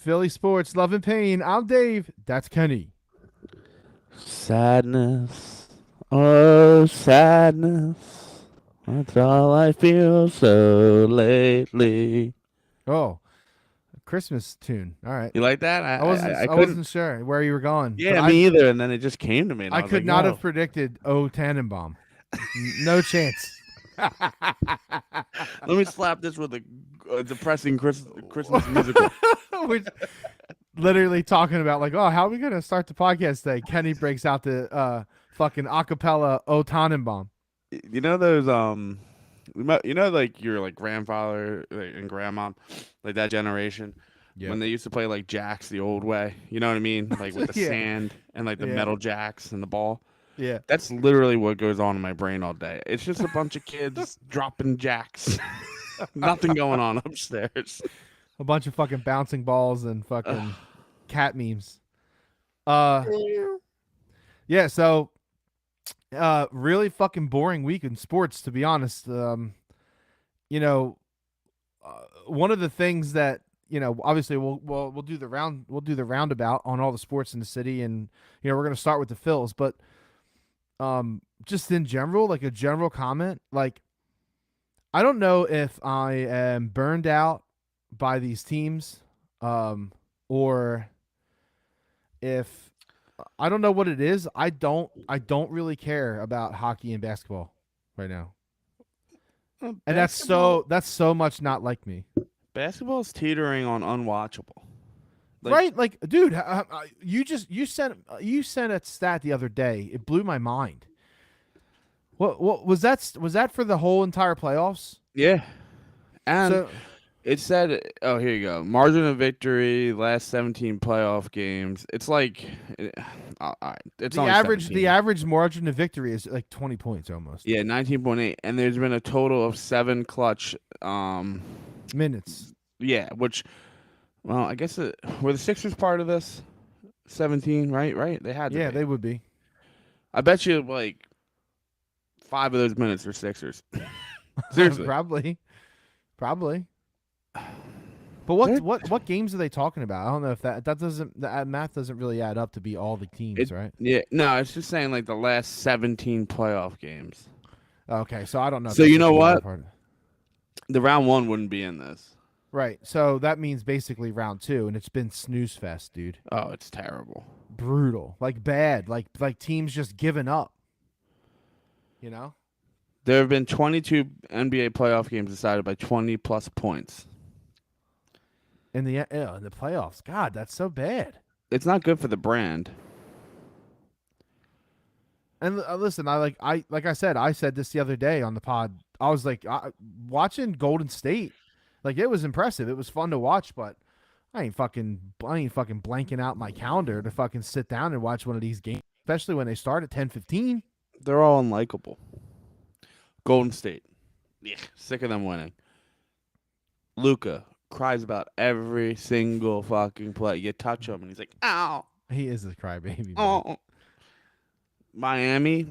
Philly Sports, Love and Pain. I'm Dave. That's Kenny. Sadness, oh sadness, that's all I feel so lately. Oh, Christmas tune. All right. You like that? I wasn't. I I couldn't. wasn't sure where you were going, but Yeah, me either. And then it just came to me, and I I was could like, not have "Oh, predicted O Tannenbaum. No chance. let me slap this with a depressing Christmas musical." Which literally talking about like, oh, how are we gonna start the podcast today? Kenny breaks out the fucking acapella O Tannenbaum. You know those like your like grandfather and grandma, like that generation, when Yep. they used to play like jacks the old way. You know what I mean? Like with the Yeah. sand and like the Yeah. metal jacks and the ball. Yeah. That's literally what goes on in my brain all day. It's just a bunch of kids dropping jacks. Nothing going on upstairs. A bunch of fucking bouncing balls and fucking Ugh. cat memes. Uh yeah, so really fucking boring week in sports to be honest. You know, one of the things that obviously we'll do the roundabout on all the sports in the city, and we're gonna start with the Phils, but just in general, like a general comment, like I don't know if I am burned out by these teams, or if I don't know what it is. I don't really care about hockey and basketball right now. And that's Basketball, so much not like me. basketball's teetering on unwatchable. Like Right? Like, dude, you sent a stat the other day. It blew my mind. What was that? Was that for the whole entire playoffs? yeah, and So it said, "Oh, here you go. Margin of victory, last 17 playoff games." It's like, all right, it's the only average the 17. average margin of victory is like 20 points almost. Yeah, 19.8, and there's been a total of 7 clutch. Minutes. Yeah, which, well, I guess were the Sixers part of this? 17, right? Right? They had to Yeah, be. they would be. I bet you like 5 of those minutes are Sixers. Seriously. Probably. Probably. But They're- what games are they talking about? I don't know if that math doesn't really add up to be all the teams, It right? yeah, no, it's just saying like the last 17 playoff games. Okay, so I don't know if So that's you just know the other what? part. The round one wouldn't be in this. Right. So that means basically round two, and it's been snooze fest, dude. Oh, it's terrible. Brutal. Like bad. Like teams just giving up. You know? There have been 22 NBA playoff games decided by 20 plus points. In the playoffs. God, that's so bad. It's not good for the brand. And listen, I said, I said this the other day on the pod. I was like, watching Golden State, like it was impressive. It was fun to watch, but I ain't fucking blanking out my calendar to fucking sit down and watch one of these games, especially when they start at 10:15. They're all unlikable. Golden State. Yeah, sick of them winning. Luca cries about every single fucking play. You touch him and he's like, "Ow, He is a crybaby, man. oh." Miami.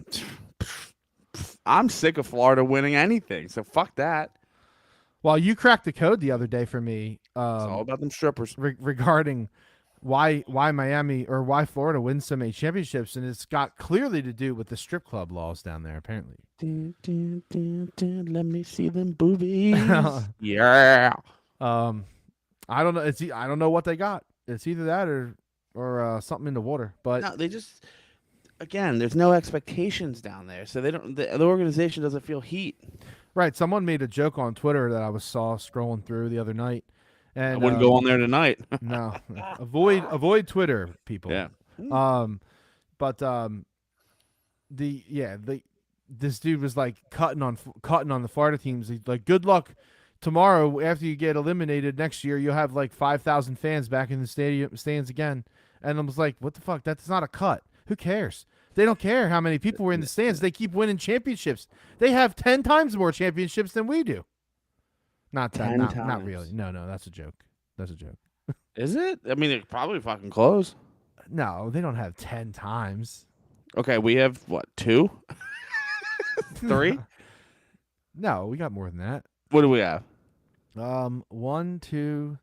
I'm sick of Florida winning anything, so fuck that. Well, you cracked the code the other day for me, It's all about them strippers. regarding why Miami or why Florida wins so many championships, and it's got clearly to do with the strip club laws down there, apparently. Dun, dun, dun, dun, let me see them boobies. Yeah. um, I don't know. I don't know what they got. It's either that or something in the water. But No, they just again, there's no expectations down there, so they don't. The organization doesn't feel heat. right, someone made a joke on Twitter that I saw scrolling through the other night, I and wouldn't go on there tonight. no, avoid Twitter, people. Yeah. Um, but the this dude was like cutting on the Florida teams. He's like, good luck tomorrow after you get eliminated next year. You'll have like 5,000 fans back in the stadium stands again. And I was like, what the fuck? That's not a cut. Who cares? They don't care how many people were in the stands. They keep winning championships. They have 10 times more championships than we do. Not that. 10 Not times. really. No, that's a joke. That's a joke. Is it? I mean, it's probably fucking close. No, they don't have 10 times. Okay, we have what, 2? 3? No, we got more than that. What do we have? 1, 2,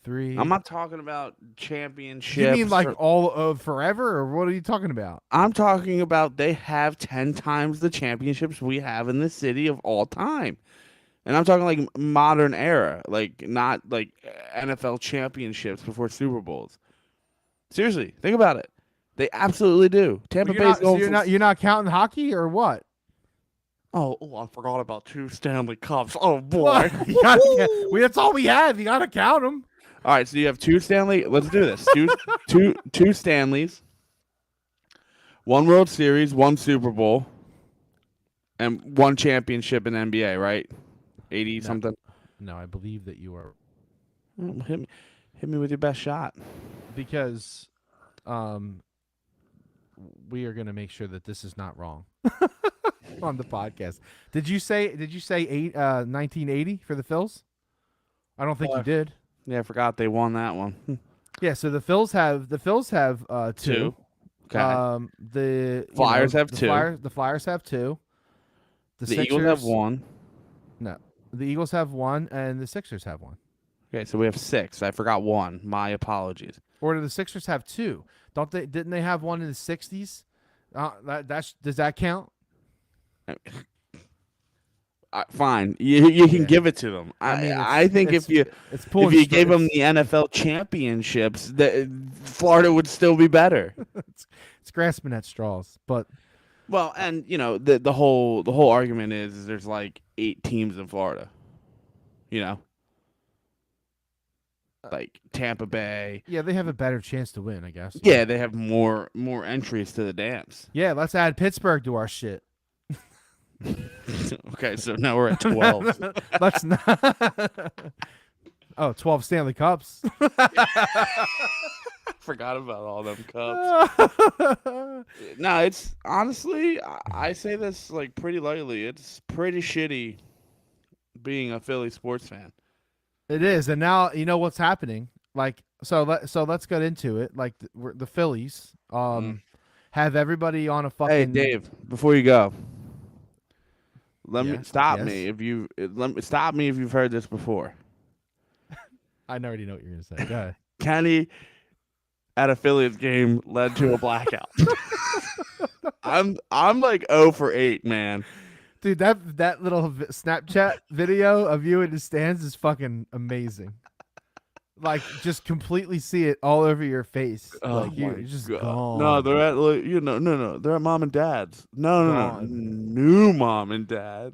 I'm Three. not talking about You mean championships. like all of forever, or what are you talking about? I'm talking about they have 10 times the championships we have in the city of all time. And I'm talking like modern era, like not like NFL championships before Super Bowls. Seriously, think about it. They absolutely do. Well, Tampa you're Bay's not. So going you're from not. You're not counting hockey or what? I forgot about 2 Stanley Cups. Oh Well, boy. you gotta count. That's all we have. You gotta count them. All right, so you have two Stanley. Let's do this. Two Stanleys, one World Series, one Super Bowl, and one championship in NBA. Right? 80 No, something. no. I believe that you are Hit me with your best shot. because um we are gonna make sure that this is not wrong on the podcast. Did you say 1980 for the Phils? I don't think you did. Yeah, I forgot they won that one. Yeah, so the Phils have two. Two. Okay. The Flyers have two. The Flyers have two. The The Eagles have Sixers one. no. The Eagles have one and the Sixers have one. Okay, so we have six. I forgot one. My apologies. Or do the Sixers have two? Don't they? Didn't they have one in the '60s? Does that count? Fine, you can Yeah. give it to them. I mean, I think it's if it's pulling you str- gave them it's, the NFL championships, Florida would still be better. it's grasping at straws, but Well, and the whole argument is there's like 8 teams in Florida. You know, like Tampa Bay. yeah, they have a better chance to win, I guess. Yeah, they have more entries to the dance. Yeah, let's add Pittsburgh to our shit. Okay, so now we're at 12. Let's not. Oh, 12 Stanley Cups. Forgot about all them cups. No, it's honestly, I say this like pretty lightly. It's pretty shitty being a Philly sports fan. It is, and now you know what's happening. Like, so let's get into it. Like, the Phillies have everybody on a fucking. Hey, Dave, before you go, let me Yeah, stop yes. me if you stop me if you've heard this before. I already know what you're gonna say. Go ahead. Kenny at a Phillies game led to a blackout. I'm like 0 for 8, man. Dude, that little Snapchat video of you in the stands is fucking amazing. Like, just completely see it all over your face. Like, you're just gone. No, they're at no, they're at mom and dad's. No, Gone. new mom and dad.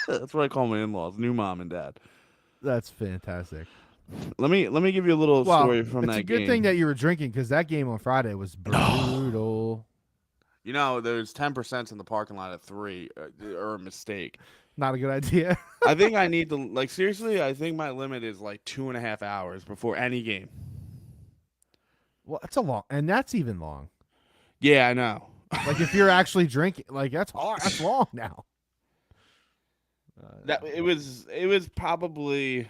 That's what I call my in-laws, new mom and dad. That's fantastic. Let me give you a little story from it's that a good game. thing that you were drinking because that game on Friday was brutal. There's 10% in the parking lot at 3, or a mistake. Not a good idea. I think I need to seriously. I think my limit is like 2.5 hours before any game. Well, that's a long, and that's even long. Yeah, I know. Like, if you're actually drinking, like, that's hard. That's long now. That it was probably.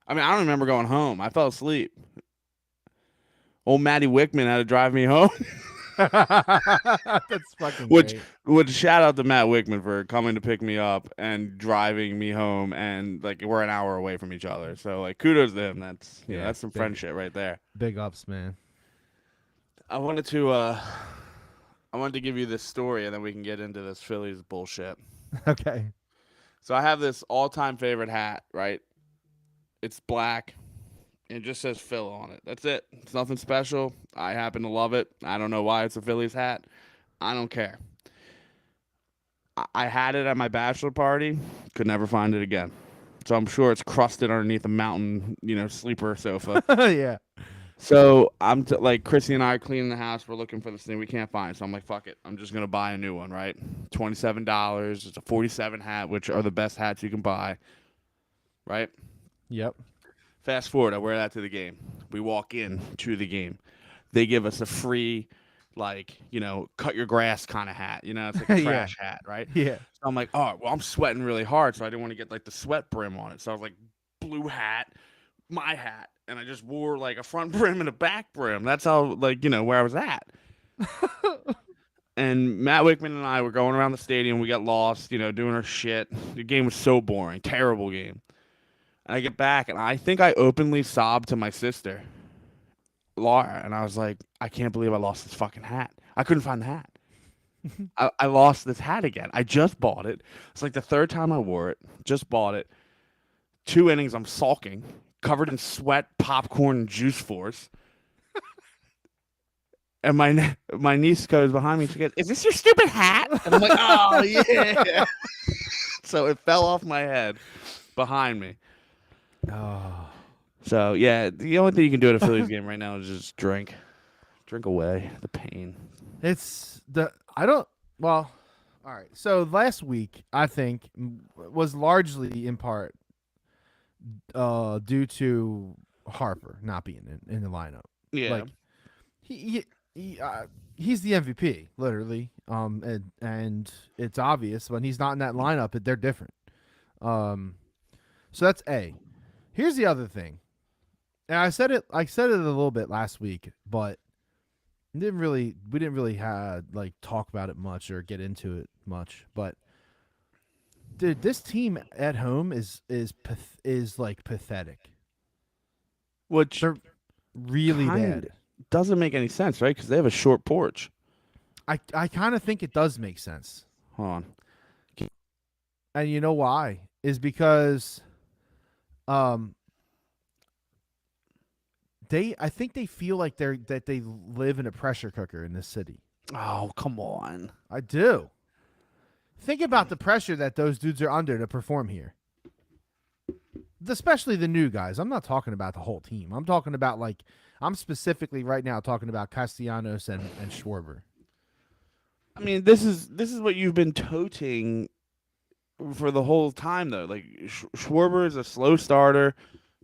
I mean, I don't remember going home. I fell asleep. Old Matty Wickman had to drive me home. That's fucking Which great. would shout out to Matt Wickman for coming to pick me up and driving me home, and like we're an hour away from each other. So like kudos to him. That's that's some big- friendship right there. Big ups, man. I wanted to give you this story and then we can get into this Phillies bullshit. Okay. So I have this all-time favorite hat, right? It's black. It just says Phil on it. That's it. It's nothing special. I happen to love it. I don't know why it's a Phillies hat. I don't care. I had it at my bachelor party. Could never find it again. So I'm sure it's crusted underneath a mountain, sleeper sofa. Yeah. So I'm like Chrissy and I are cleaning the house. We're looking for this thing we can't find. So I'm like, fuck it. I'm just gonna buy a new one, right? $27. It's a 47 hat, which are the best hats you can buy, right? Yep. Fast forward, I wear that to the game. We walk in to the game. They give us a free, cut your grass kind of hat. It's like a Yeah. trash hat, right? Yeah. So I'm like, oh, well, I'm sweating really hard, so I didn't want to get like the sweat brim on it. So I was like, blue hat, my hat, and I just wore like a front brim and a back brim. That's how where I was at. And Matt Wickman and I were going around the stadium. We got lost, doing our shit. The game was so boring, terrible game. And I get back, and I think I openly sobbed to my sister, Laura, and I was like, I can't believe I lost this fucking hat. I couldn't find the hat. I lost this hat again. I just bought it. It's like the third time I wore it. Just bought it. 2 innings, I'm sulking, covered in sweat, popcorn, and juice force. And my niece goes behind me. She goes, "Is this your stupid hat?" And I'm like, "Oh yeah." So it fell off my head behind me. Oh, So yeah, the only thing you can do at a Phillies game right now is just drink away the pain. it's the I don't. Well, all right. So last week, I think was largely in part due to Harper not being in the lineup. Yeah, Like he's the MVP, literally. And it's obvious when he's not in that lineup, they're different. Um, so that's A. Here's the other thing, and I said it a little bit last week, but we didn't really have like talk about it much or get into it much. But dude, this team at home is like pathetic. which They're really kind bad. doesn't make any sense, right? Because they have a short porch. I kind of think it does make sense. Hold on. And you know why? Is because um I think they feel like they live in a pressure cooker in this city. Oh, come on. I do. Think about the pressure that those dudes are under to perform here. Especially the new guys. I'm not talking about the whole team. I'm talking about I'm specifically right now talking about Castellanos and Schwarber. I mean, this is what you've been toting for the whole time, though. Like Schwarber is a slow starter.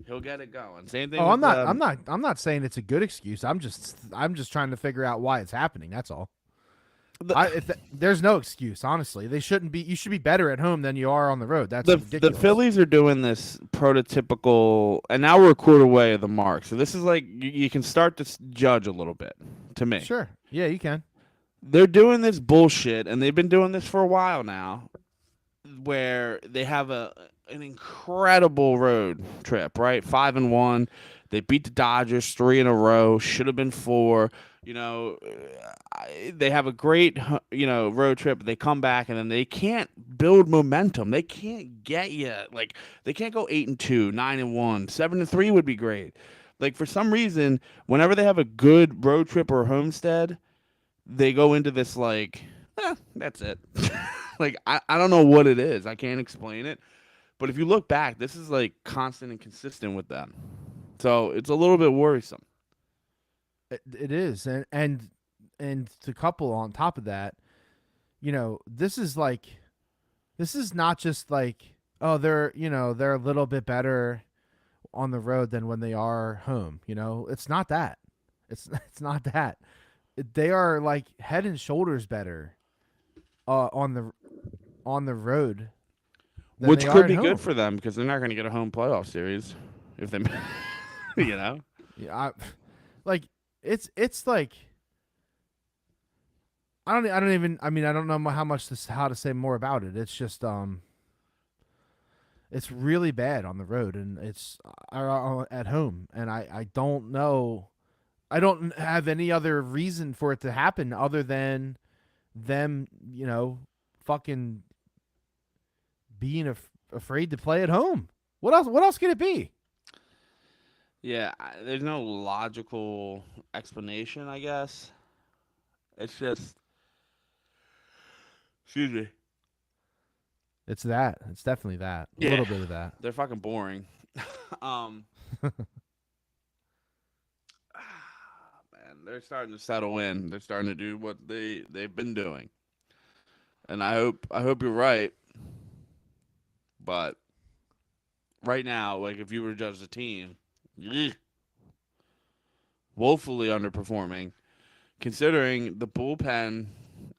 He'll get it going. Same thing Oh, with I'm not saying it's a good excuse. I'm just trying to figure out why it's happening. That's all. There's no excuse, honestly. They shouldn't be. You should be better at home than you are on the road. That's the ridiculous. Phillies are doing this prototypical, and now we're a quarter way of the mark. So this is like you can start to judge a little bit. To me, Sure. Yeah, you can. they're doing this bullshit, and they've been doing this for a while now, where they have an incredible road trip, right? 5-1. They beat the Dodgers 3 in a row. Should have been 4. You know, they have a great road trip. They come back and then they can't build momentum. They can't get you like they can't go 8-2, 9-1, 7-3 would be great. Like for some reason, whenever they have a good road trip or homestead, they go into this like, that's it. Like I don't know what it is. I can't explain it. But if you look back, this is like constant and consistent with them. So it's a little bit worrisome. It is, and to couple on top of that, this is not just like, oh, they're a little bit better on the road than when they are home. It's not that. It's not that. They are like head and shoulders better on the road than Which they are could at be good home. for them because they're not going to get a home playoff series if they, you know. Yeah, like it's like I don't even I mean I don't know how to say more about it. It's just it's really bad on the road and it's at home and I don't know. I don't have any other reason for it to happen other than them, fucking being afraid to play at home. What else could it be? Yeah, there's no logical explanation, I guess. It's just, excuse me. It's that. It's definitely that. A Yeah, little bit of that. they're fucking boring. um, man, they're starting to settle in. They're starting to do what they've been doing, and I hope you're right. But right now, like if you were to judge the team, yeah, woefully underperforming. Considering the bullpen,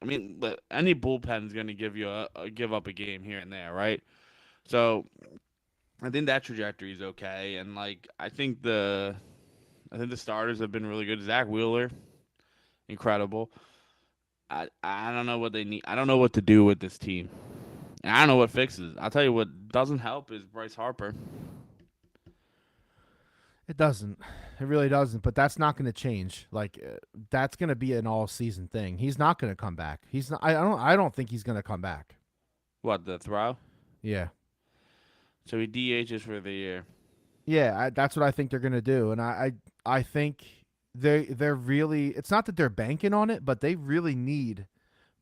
I mean, any bullpen is going to give you give up a game here and there, right? So I think that trajectory is okay, and like I think the starters have been really good. Zach Wheeler, incredible. I don't know what they need. I don't know what to do with this team. And I don't know what fixes. I'll tell you what doesn't help is Bryce Harper. It doesn't. It really doesn't. But that's not going to change. Like that's going to be an all season thing. He's not going to come back. He's not. I don't. I don't think he's going to come back. What, the throw? Yeah. So he DHs for the year. Yeah. That's what I think they're going to do. And I think they're really. It's not that they're banking on it, but they really need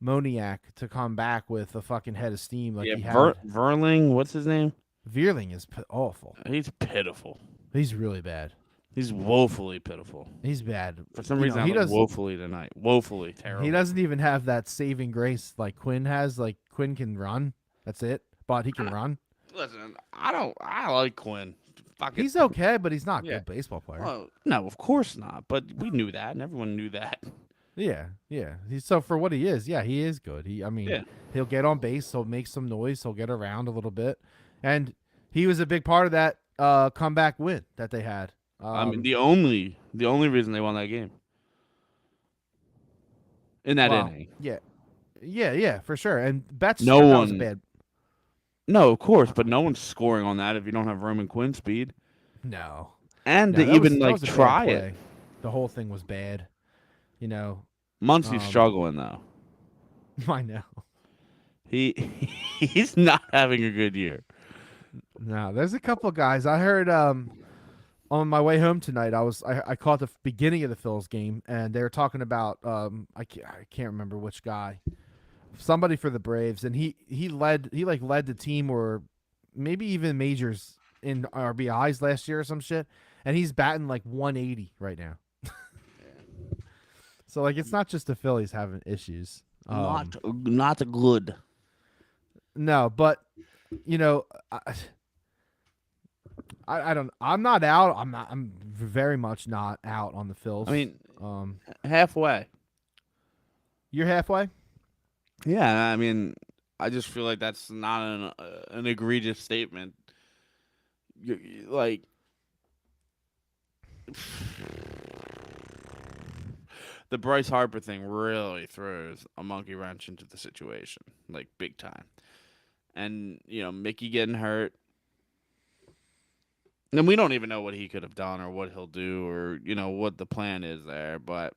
Moniak to come back with a fucking head of steam like Yeah, he had. Verling, what's his name? Veerling is awful. He's pitiful. He's really bad. He's woefully pitiful. He's bad. For some reason, he I like does. woefully tonight. Woefully terrible. He doesn't even have that saving grace like Quinn has. Like Quinn can run. That's it. But he can run. Listen, I like Quinn. Fucking, He's okay, but he's not a Yeah. good baseball player. well, no, of course not. But we knew that, and everyone knew that. Yeah. So for what he is, yeah, he is good. Yeah. He'll get on base. He'll make some noise. He'll get around a little bit, and he was a big part of that comeback win that they had. I mean, the only reason they won that game in that wow. inning. Yeah, for sure. And Betts, No that was one- bad. No, of course, but no one's scoring on that if you don't have Roman Quinn speed. No. And No, to that even was- that like was a bad try play. it. The whole thing was bad. You know, Muncie's struggling though. I know. He's not having a good year. No, there's a couple guys. I heard on my way home tonight. I caught the beginning of the Phillies game, and they were talking about I can't remember which guy, somebody for the Braves, and he led the team or maybe even majors in RBIs last year or some shit, and he's batting like 180 right now. So like it's not just the Phillies having issues. Not good. No, but you know, I don't. I'm not out. I'm very much not out on the Phils. I mean, um, halfway. you're halfway. Yeah, I mean, I just feel like that's not an egregious statement. Like, the Bryce Harper thing really throws a monkey wrench into the situation, like big time. And Mickey getting hurt, and we don't even know what he could have done or what he'll do or what the plan is there. But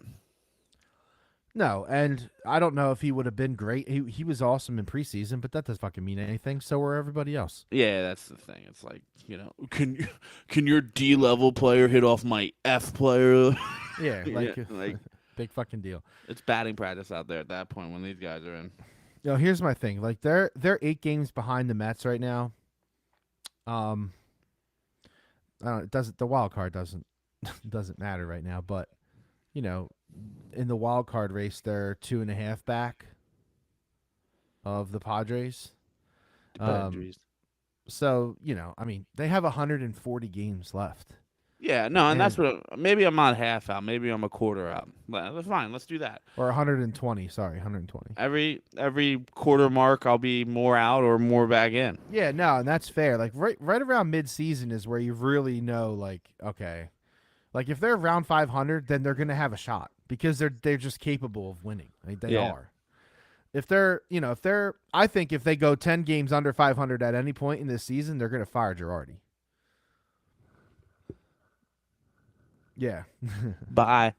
No, and I don't know if he would have been great. He was awesome in preseason, but that doesn't fucking mean anything. So were everybody else. yeah, that's the thing. It's like can your D level player hit off my F player? Yeah, like, like big fucking deal. it's batting practice out there at that point when these guys are in. Here's my thing. Like they're 8 games behind the Mets right now. I don't. It doesn't. The wild card doesn't matter right now. But in the wild card race, they're 2.5 back of the Padres. So I mean, they have 140 games left. Yeah, no, and that's what. Maybe I'm not half out. Maybe I'm a quarter out. But that's fine. Let's do that. Or 120. Sorry, 120. Every quarter mark, I'll be more out or more back in. Yeah, no, and that's fair. Like right around mid-season is where you really know, like, okay, like if they're around 500, then they're gonna have a shot because they're just capable of winning. Like, they Yeah. are. If they're, I think if they go 10 games under 500 at any point in this season, they're gonna fire Girardi. Yeah. Bye.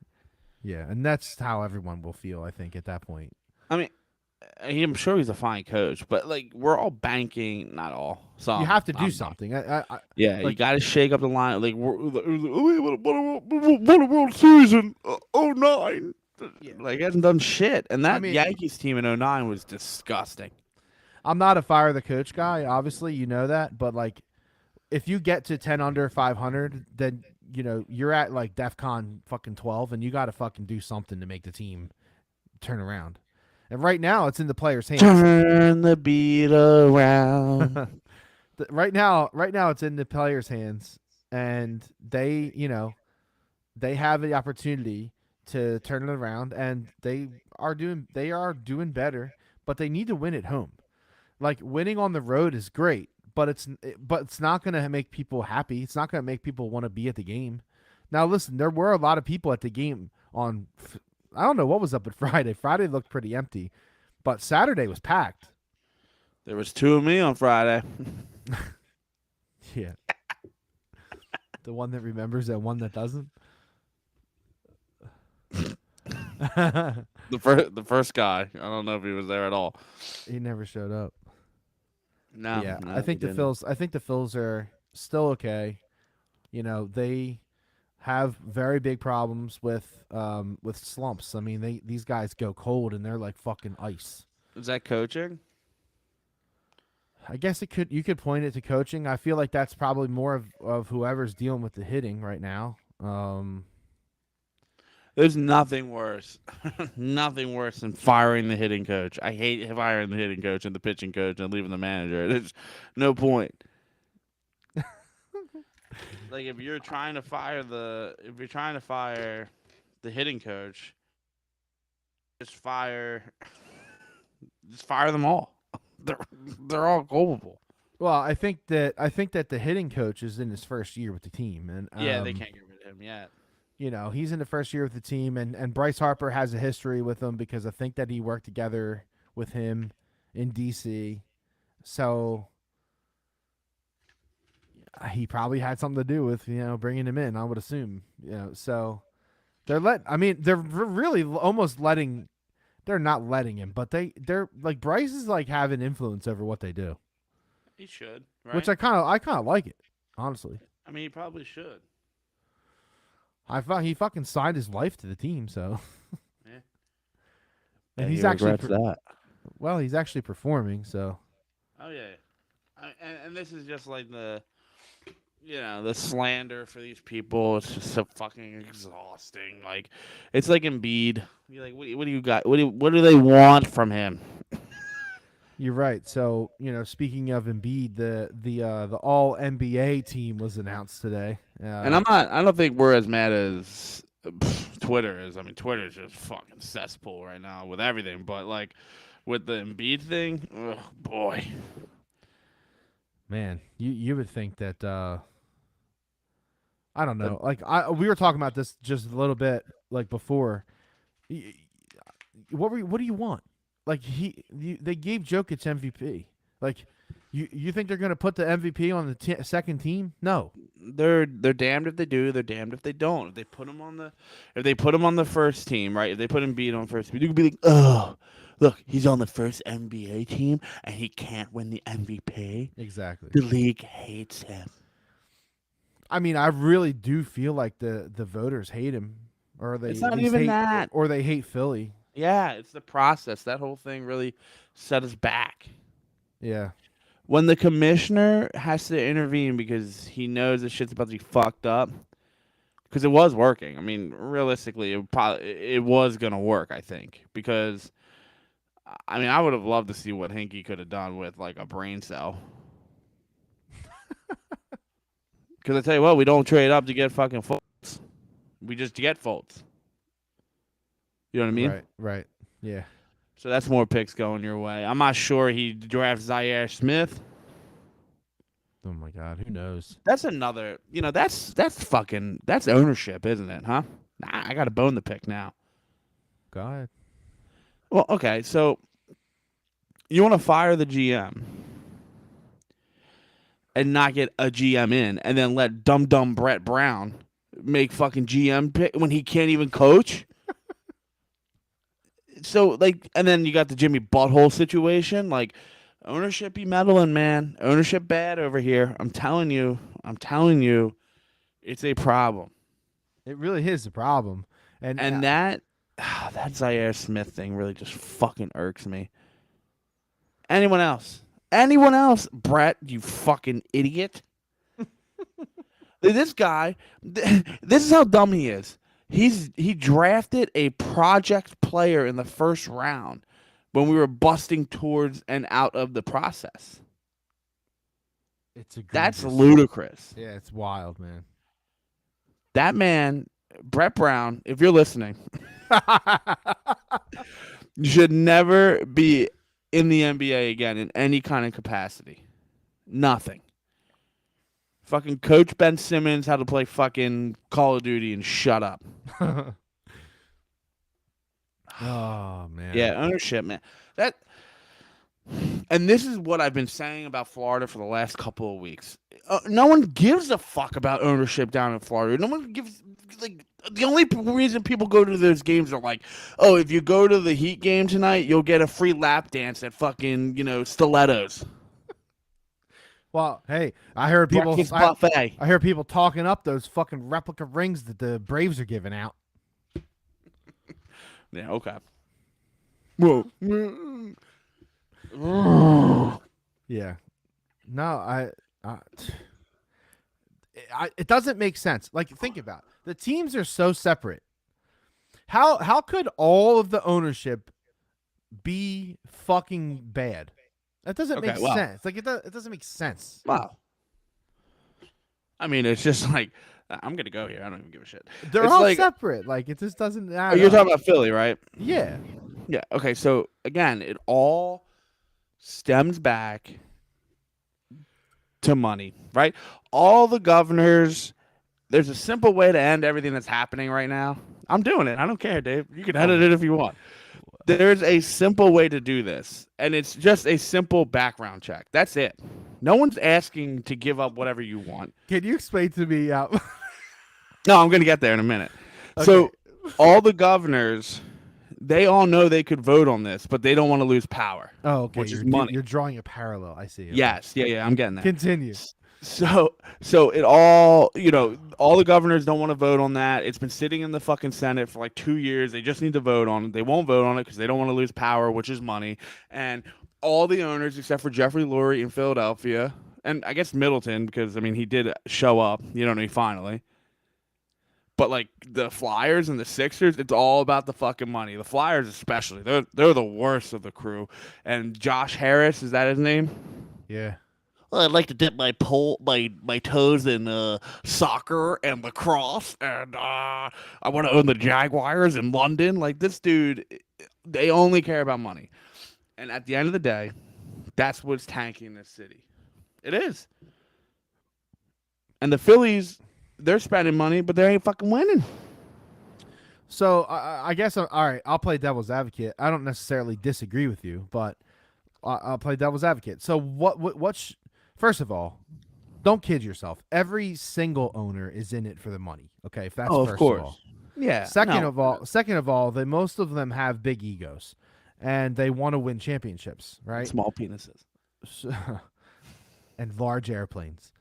Yeah, and that's how everyone will feel, I think, at that point. I mean, I'm sure he's a fine coach, but like we're all banking, not all. So You have to do something. Yeah, you like- got to shake up the line. Like we won a World Series in 09. Yeah. Like he hasn't done shit, and that I mean- Yankees team in 09 was disgusting. I'm not a fire the coach guy, obviously, you know that, but like if you get to 10 under 500, then you're at like DEFCON fucking 12 and you got to fucking do something to make the team turn around. And right now it's in the players' hands. Turn the beat around. Right now it's in the players' hands, and they have the opportunity to turn it around, and they are doing better, but they need to win at home. Like winning on the road is great, but it's not going to make people happy. It's not going to make people want to be at the game. Now listen, there were a lot of people at the game on I don't know what was up at Friday. Friday looked pretty empty, but Saturday was packed. There was 2 of me on Friday. Yeah. The one that remembers and one that doesn't. The first guy. I don't know if he was there at all. He never showed up. No, Yeah, I no, he think the didn't. Phils. I think the Phils are still okay. They have very big problems with slumps. I mean, these guys go cold and they're like fucking ice. Is that coaching? I guess you could point it to coaching. I feel like that's probably more of whoever's dealing with the hitting right now. There's nothing worse, nothing worse than firing the hitting coach. I hate firing the hitting coach and the pitching coach and leaving the manager. There's no point. Like if you're trying to fire the hitting coach, just fire, just fire them all. They're they're all culpable. Well, I think that the hitting coach is in his first year with the team, and Yeah, they can't get rid of him yet. he's in the first year with the team, and Bryce Harper has a history with him because I think that he worked together with him in DC, so he probably had something to do with bringing him in. I would assume, so they're really almost letting. They're not letting him, but they're like Bryce is like having influence over what they do, He should, which right? I kind of like it, honestly. I mean, he probably should. I thought he fucking signed his life to the team, so Yeah. and And he he's actually regrets that. well, he's actually performing. So Oh yeah. And this is just like the slander for these people. It's just so fucking exhausting. Like, it's like Embiid. You're like, what do you got? What do they want from him? you're right. So speaking of Embiid, the All NBA team was announced today. And I don't think we're as mad as Twitter is. I mean, Twitter is just fucking cesspool right now with everything. But like with the Embiid thing, oh boy. Man, you would think that I don't know. Like we were talking about this just a little bit like before. What do you want? Like they gave Jokic MVP. Like you think they're going to put the MVP on the second team? No. They're damned if they do. They're damned if they don't. If they put him on the first team, right? If they put Embiid on first team, you could be like, oh, look, he's on the first NBA team and he can't win the MVP. Exactly. The league hates him. I mean, I really do feel like the voters hate him, or they It's not at least even hate, that. or they hate Philly. Yeah, it's the process. That whole thing really set us back. Yeah. When the commissioner has to intervene because he knows the shit's about to be fucked up, because it was working. I mean, realistically, it was gonna work. I think because I mean, I would have loved to see what Hinkie could have done with like a brain cell. Because I tell you what, we don't trade up to get fucking Fultz. We just get Fultz. You know what I mean? Right. Yeah. So that's more picks going your way. I'm not sure he drafts Zaire Smith. Oh my God, who knows? That's another. That's ownership, isn't it? Huh? Nah, I got to bone the pick now. Go ahead. Well, okay. So you want to fire the GM and not get a GM in, and then let dumb Brett Brown make fucking GM pick when he can't even coach. So like, and then you got the Jimmy Butthole situation. Like, ownership be meddling, man. Ownership bad over here. I'm telling you, it's a problem. It really is a problem, and that Zaire Smith thing really just fucking irks me. Anyone else? Brett, you fucking idiot. This guy, this is how dumb he is. He drafted a project player in the first round when we were busting towards and out of the process. That's ludicrous. Yeah, it's wild, man. That man, Brett Brown, if you're listening, you should never be in the NBA again in any kind of capacity. Nothing. Fucking coach Ben Simmons how to play fucking Call of Duty and shut up. Oh man. Yeah, ownership, man. And this is what I've been saying about Florida for the last couple of weeks. No one gives a fuck about ownership down in Florida. No one gives like the only reason people go to those games are like, oh, if you go to the Heat game tonight, you'll get a free lap dance at fucking Stilettos Well, hey, I heard people. breakfast buffet. I hear people talking up those fucking replica rings that the Braves are giving out. Yeah, okay. Whoa. Yeah. No, it doesn't make sense. Like, think about it. The teams are so separate. How could all of the ownership be fucking bad? That doesn't make sense. Like, it doesn't make sense. Wow. I mean, it's just like I'm gonna go here. I don't even give a shit. They're It's all like, separate. Like, it just doesn't. oh, you're talking about Philly, right? Yeah. Yeah. Okay. So again, it all stems back to money, right? All the governors. There's a simple way to end everything that's happening right now. I'm doing it. I don't care, Dave. You can edit it if you want. There's a simple way to do this, and it's just a simple background check. That's it. No one's asking to give up whatever you want. Can you explain to me? No, I'm going to get there in a minute. Okay. So all the governors, they all know they could vote on this, but they don't want to lose power. Oh, okay. Which is money. You're drawing a parallel. I see. Okay. Yes. Yeah, I'm getting that. Continue. So it all, all the governors don't want to vote on that. It's been sitting in the fucking Senate for like 2 years. They just need to vote on it. They won't vote on it because they don't want to lose power, which is money. And all the owners, except for Jeffrey Lurie in Philadelphia, and I guess Middleton, because, I mean, he did show up, finally. But, like, the Flyers and the Sixers, it's all about the fucking money. The Flyers especially. They're the worst of the crew. And Josh Harris, is that his name? Yeah. Well, I'd like to dip my toes in soccer and lacrosse, and I want to own the Jaguars in London. Like, this dude, they only care about money. And at the end of the day, that's what's tanking this city. It is. And the Phillies, they're spending money, but they ain't fucking winning. So I guess all right. I'll play devil's advocate. I don't necessarily disagree with you, but I'll play devil's advocate. So first of all, don't kid yourself. Every single owner is in it for the money. Okay, if that's of first course. of all. Yeah. Second of all, most of them have big egos, and they want to win championships, right? Small penises. And large airplanes.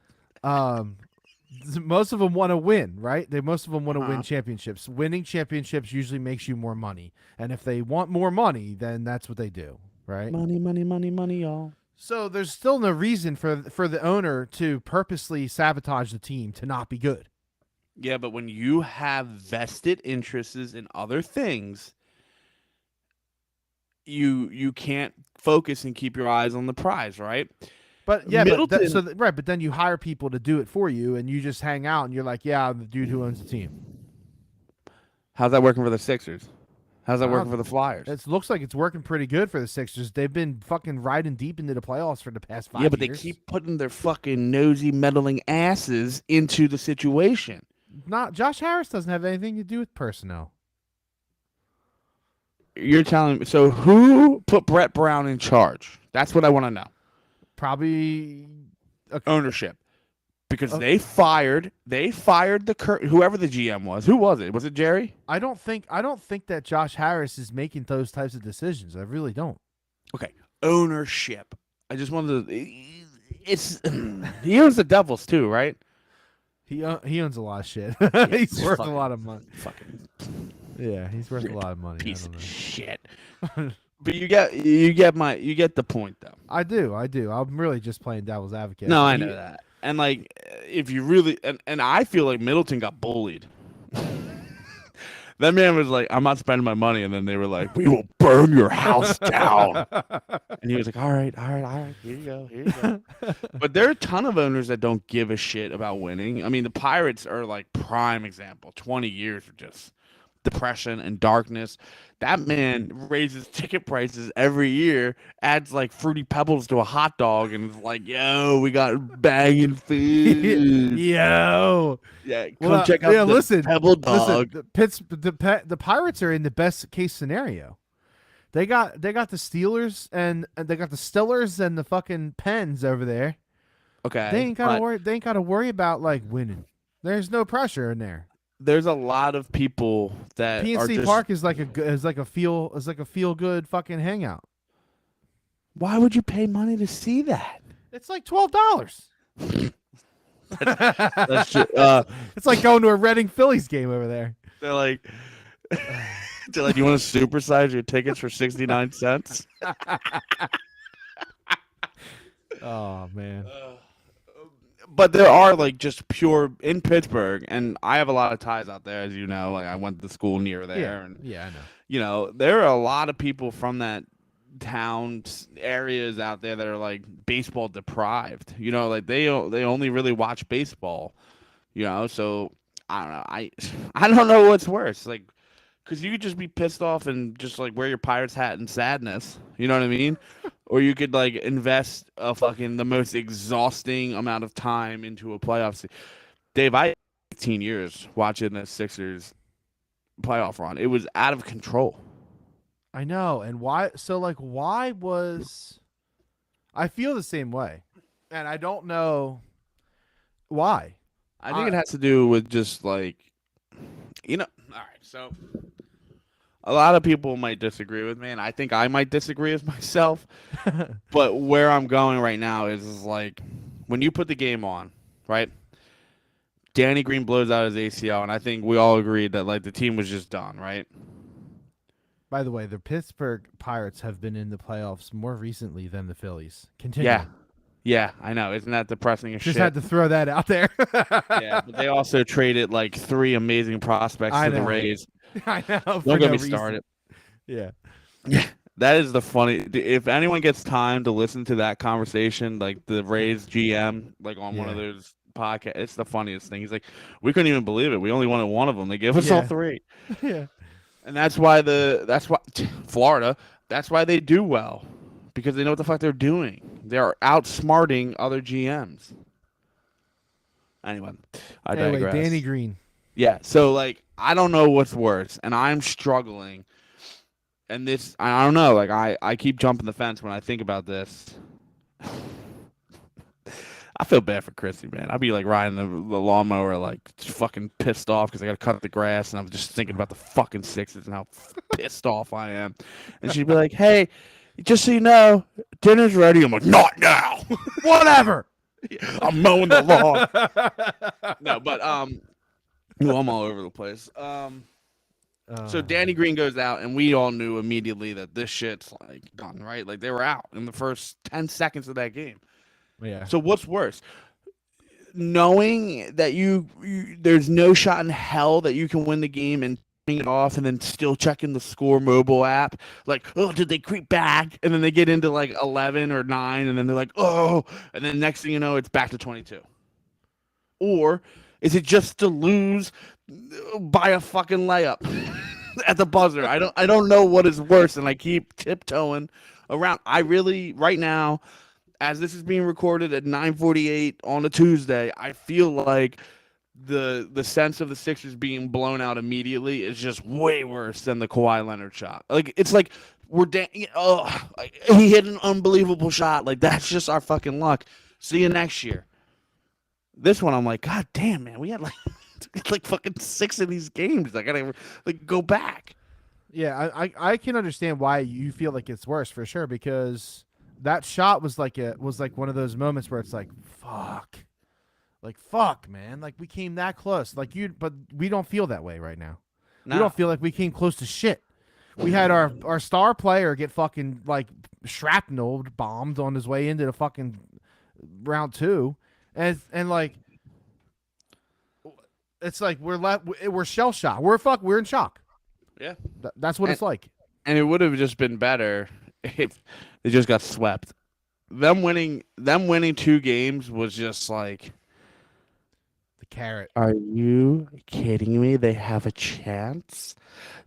Most of them want to win, right? Most of them want to win championships. Winning championships usually makes you more money, and if they want more money, then that's what they do, right? Money, money, money, money, y'all. So there's still no reason for the owner to purposely sabotage the team to not be good. Yeah, but when you have vested interests in other things, you can't focus and keep your eyes on the prize, right? But yeah, Middleton, but then you hire people to do it for you, and you just hang out, and you're like, yeah, I'm the dude who owns the team. How's that working for the Sixers? How's that working for the Flyers? It looks like it's working pretty good for the Sixers. They've been fucking riding deep into the playoffs for the past 5 years. Yeah, but they keep putting their fucking nosy, meddling asses into the situation. Josh Harris doesn't have anything to do with personnel. You're telling me, so who put Brett Brown in charge? That's what I want to know. Probably ownership. Because they fired whoever the GM was. Who was it? Was it Jerry? I don't think that Josh Harris is making those types of decisions. I really don't. Okay, ownership. I just wanted to. It's he owns the Devils too, right? He owns a lot of shit. He's worth a lot of money. Fucking yeah, he's worth a lot of money. Piece of shit. But you get the point though. I do. I'm really just playing devil's advocate. No, I know that. And like, if you really, and I feel like Middleton got bullied. That man was like, "I'm not spending my money," and then they were like, "We will burn your house down." And he was like, "All right, here you go." But there are a ton of owners that don't give a shit about winning. I mean, the Pirates are like prime example. 20 years of just depression and darkness. That man raises ticket prices every year, adds like Fruity Pebbles to a hot dog, and is like, "Yo, we got banging food." Yo, yeah, come check out the Pebble Dog. Listen, the Pirates are in the best case scenario. They got the Steelers and they got the Stillers and the fucking Pens over there. They Okay, ain't gotta but worry. They ain't gotta worry about like winning. There's no pressure in there. there's a lot of people that are PNC just. Park is like a feel good fucking hangout. Why would you pay money to see that? It's like $12. That's just, It's like going to a Reading Phillies game over there. they're like, they're like, you want to supersize your tickets for 69 cents? Oh man. But there are like just pure in Pittsburgh, and I have a lot of ties out there, as you know. Like I went to school near there, Yeah. and Yeah, I know. there are a lot of people from that towns areas out there that are like baseball deprived. Like they only really watch baseball. So I don't know. I don't know what's worse. Like, because you could just be pissed off and just like wear your Pirates hat in sadness. You know what I mean? Or you could like invest a fucking the most exhausting amount of time into a playoff. Dave, I 18 years watching the Sixers playoff run. It was out of control. I know. And why so like why was I feel the same way. And I don't know why. I think it has to do with just like, all right. So a lot of people might disagree with me, and I think I might disagree with myself. But where I'm going right now is like when you put the game on, right? Danny Green blows out his ACL, and I think we all agreed that like the team was just done, right? By the way, the Pittsburgh Pirates have been in the playoffs more recently than the Phillies. Continue. Yeah, I know. Isn't that depressing as Just shit? had to throw that out there. Yeah, but they also traded like 3 amazing prospects to the Rays. I know. Don't get me started. Yeah. Yeah, that is the funny. If anyone gets time to listen to that conversation, like the Rays GM, like on one of those podcasts, it's the funniest thing. He's like, we couldn't even believe it. We only wanted one of them. They gave us all 3. Yeah. And that's why Florida. That's why they do well, because they know what the fuck they're doing. They are outsmarting other GMs. Anyway, I digress. Danny Green. Yeah, so like I don't know what's worse, and I'm struggling. And this, I don't know. Like I keep jumping the fence when I think about this. I feel bad for Chrissy, man. I'd be like riding the lawnmower, like fucking pissed off because I got to cut the grass, and I'm just thinking about the fucking Sixers and how pissed off I am. And she'd be like, "Hey, just so you know, dinner's ready." I'm like, "Not now." Whatever. I'm mowing the lawn. No, but well, I'm all over the place. So Danny Green goes out, and we all knew immediately that this shit's like done, right? Like they were out in the first 10 seconds of that game. Yeah. So what's worse? Knowing that there's no shot in hell that you can win the game and turning it off and then still checking the Score mobile app, like, oh, did they creep back? And then they get into like 11 or 9, and then they're like, oh, and then next thing you know, it's back to 22. Or is it just to lose by a fucking layup at the buzzer? I don't know what is worse, and I keep tiptoeing around. I really right now, as this is being recorded at 9:48 on a Tuesday, I feel like the sense of the Sixers being blown out immediately is just way worse than the Kawhi Leonard shot. Like it's like he hit an unbelievable shot. Like that's just our fucking luck. See you next year. This one, I'm like, God damn, man, we had like fucking 6 of these games. I gotta like go back. Yeah, I can understand why you feel like it's worse for sure, because that shot was like one of those moments where it's like fuck, man, like we came that close, but we don't feel that way right now. No. We don't feel like we came close to shit. We had our star player get fucking like shrapnel bombed on his way into the fucking round 2. And like, it's like we're shell shocked. We're in shock. Yeah, that's what it's like. And it would have just been better if they just got swept. Them winning 2 games was just like the carrot. Are you kidding me? They have a chance.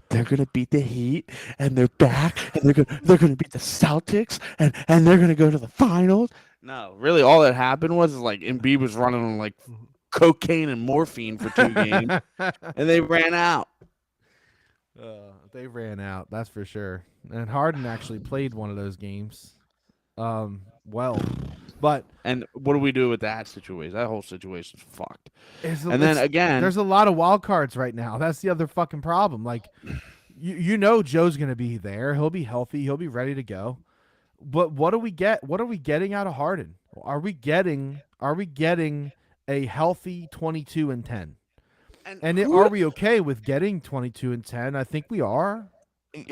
They're gonna beat the Heat, and they're back, and they're gonna beat the Celtics, and they're gonna go to the finals. No, really, all that happened was like Embiid was running on like cocaine and morphine for 2 games, and they ran out. They ran out, that's for sure. And Harden actually played one of those games. Well, but And what do we do with that situation? That whole situation's fucked. And then it's again, there's a lot of wild cards right now. That's the other fucking problem. Like you know Joe's gonna be there. He'll be healthy. He'll be ready to go. But what do we get? What are we getting out of Harden? Are we getting a healthy 22-10? and And who are we okay with getting 22-10? I think we are.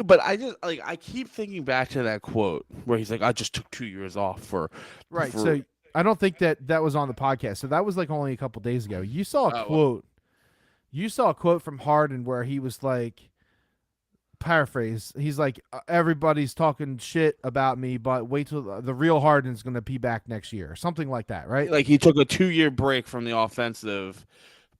but I just like I keep thinking back to that quote where he's like, "I just took 2 years off Right. for." So I don't think that was on the podcast. So that was like only a couple days ago. You saw a Well, quote. You saw a quote from Harden where he was like, paraphrase. He's like, everybody's talking shit about me, but wait till the real Harden's going to be back next year, or something like that, right? like he took a 2 year break from the offensive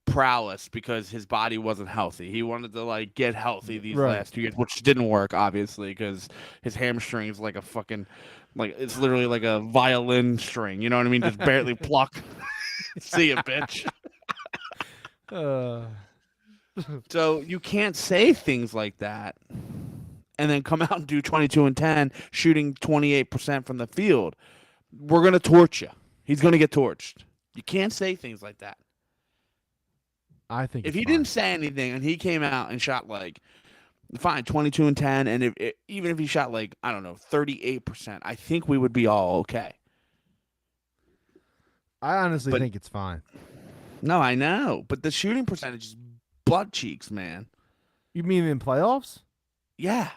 prowess because his body wasn't healthy. He wanted to like get healthy these Right. last 2 years, which didn't work obviously because his hamstring's like a fucking like it's literally like a violin string. You know what I mean? Just barely pluck. See ya, bitch. Uh, So you can't say things like that and then come out and do 22-10, shooting 28% from the field. We're gonna torch you. He's gonna get torched. You can't say things like that. I think If it's he fine. didn't say anything and he came out and shot like fine 22-10, and even if he shot like I don't know 38%, I think we would be all okay. I honestly But think it's fine. no, I know, but the shooting percentage is butt cheeks, man. You mean in playoffs? Yeah,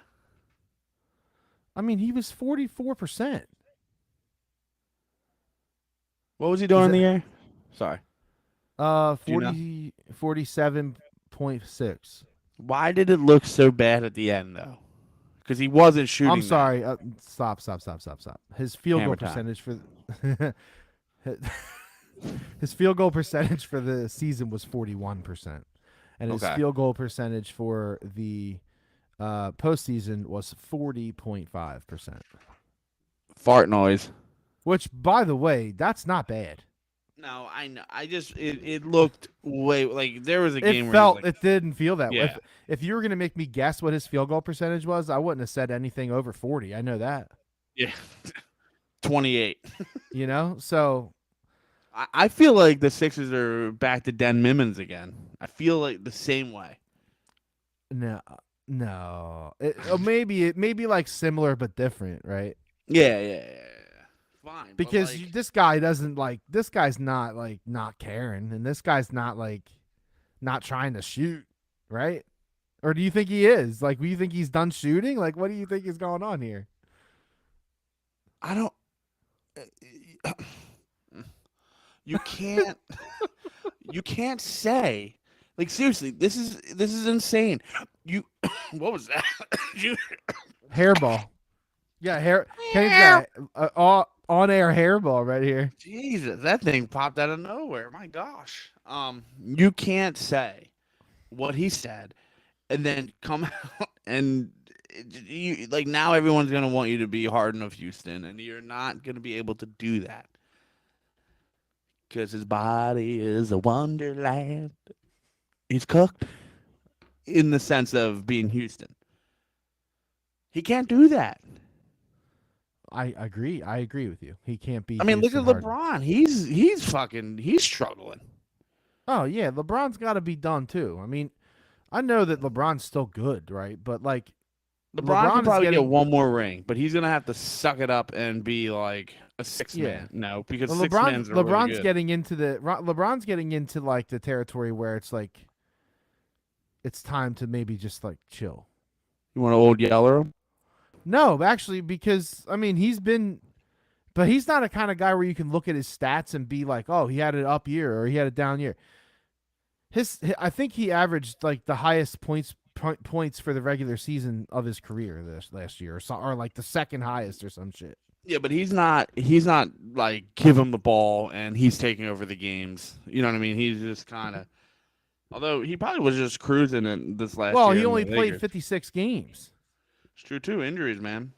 I mean, he was 44%. what was he Is doing in it the air? Sorry, do you know 47.6. why did it look so bad at the end though? Because he wasn't shooting. I'm that. sorry. Stop. His field goal Hammer time. percentage for his field goal percentage for the season was 41%, and his Okay. field goal percentage for the postseason was 40.5%. Fart noise. Which, by the way, that's not bad. No, I know. I just it looked way like there was a game where he was like, It didn't feel that way. yeah, If you were gonna make me guess what his field goal percentage was, I wouldn't have said anything over 40. I know that. yeah, 28. You know, so I feel like the Sixers are back to Dan Mimmons again. I feel like the same way. no, no. Maybe it may be like similar but different, right? Yeah. Fine, Because but like, this guy doesn't like this guy's not like not caring, and this guy's not like not trying to shoot, right? Or do you think he is? Like, do you think he's done shooting? Like, what do you think is going on here? I don't. You can't. You can't say like seriously. This is insane. You. What was that? You. Hairball. Yeah, Kenny's got on air hairball right here. Jesus, that thing popped out of nowhere. My gosh. You can't say what he said and then come out and you like now everyone's gonna want you to be Harden of Houston, and you're not gonna be able to do that because his body is a wonderland. He's cooked in the sense of being Houston. He can't do that. I agree. I agree with you. He can't be. I mean, look Houston at Harden. LeBron. He's struggling. Oh yeah, LeBron's got to be done too. I mean, I know that LeBron's still good, right? But like, LeBron can is probably getting get one more ring, but he's gonna have to suck it up and be like a six man. No, because well, six men's are really LeBron's good. LeBron's getting into like the territory where it's like it's time to maybe just like chill. You want to old Yeller him? No, actually, because I mean but he's not a kind of guy where you can look at his stats and be like, oh, he had an up year or he had a down year. I think he averaged like the highest points for the regular season of his career this last year, or like the second highest or some shit. Yeah, but he's not. He's not like give him the ball and he's taking over the games. You know what I mean? He's just kind of. Although he probably was just cruising in this last year. Well, he in only the played Lakers. 56 games. It's true too. Injuries, man.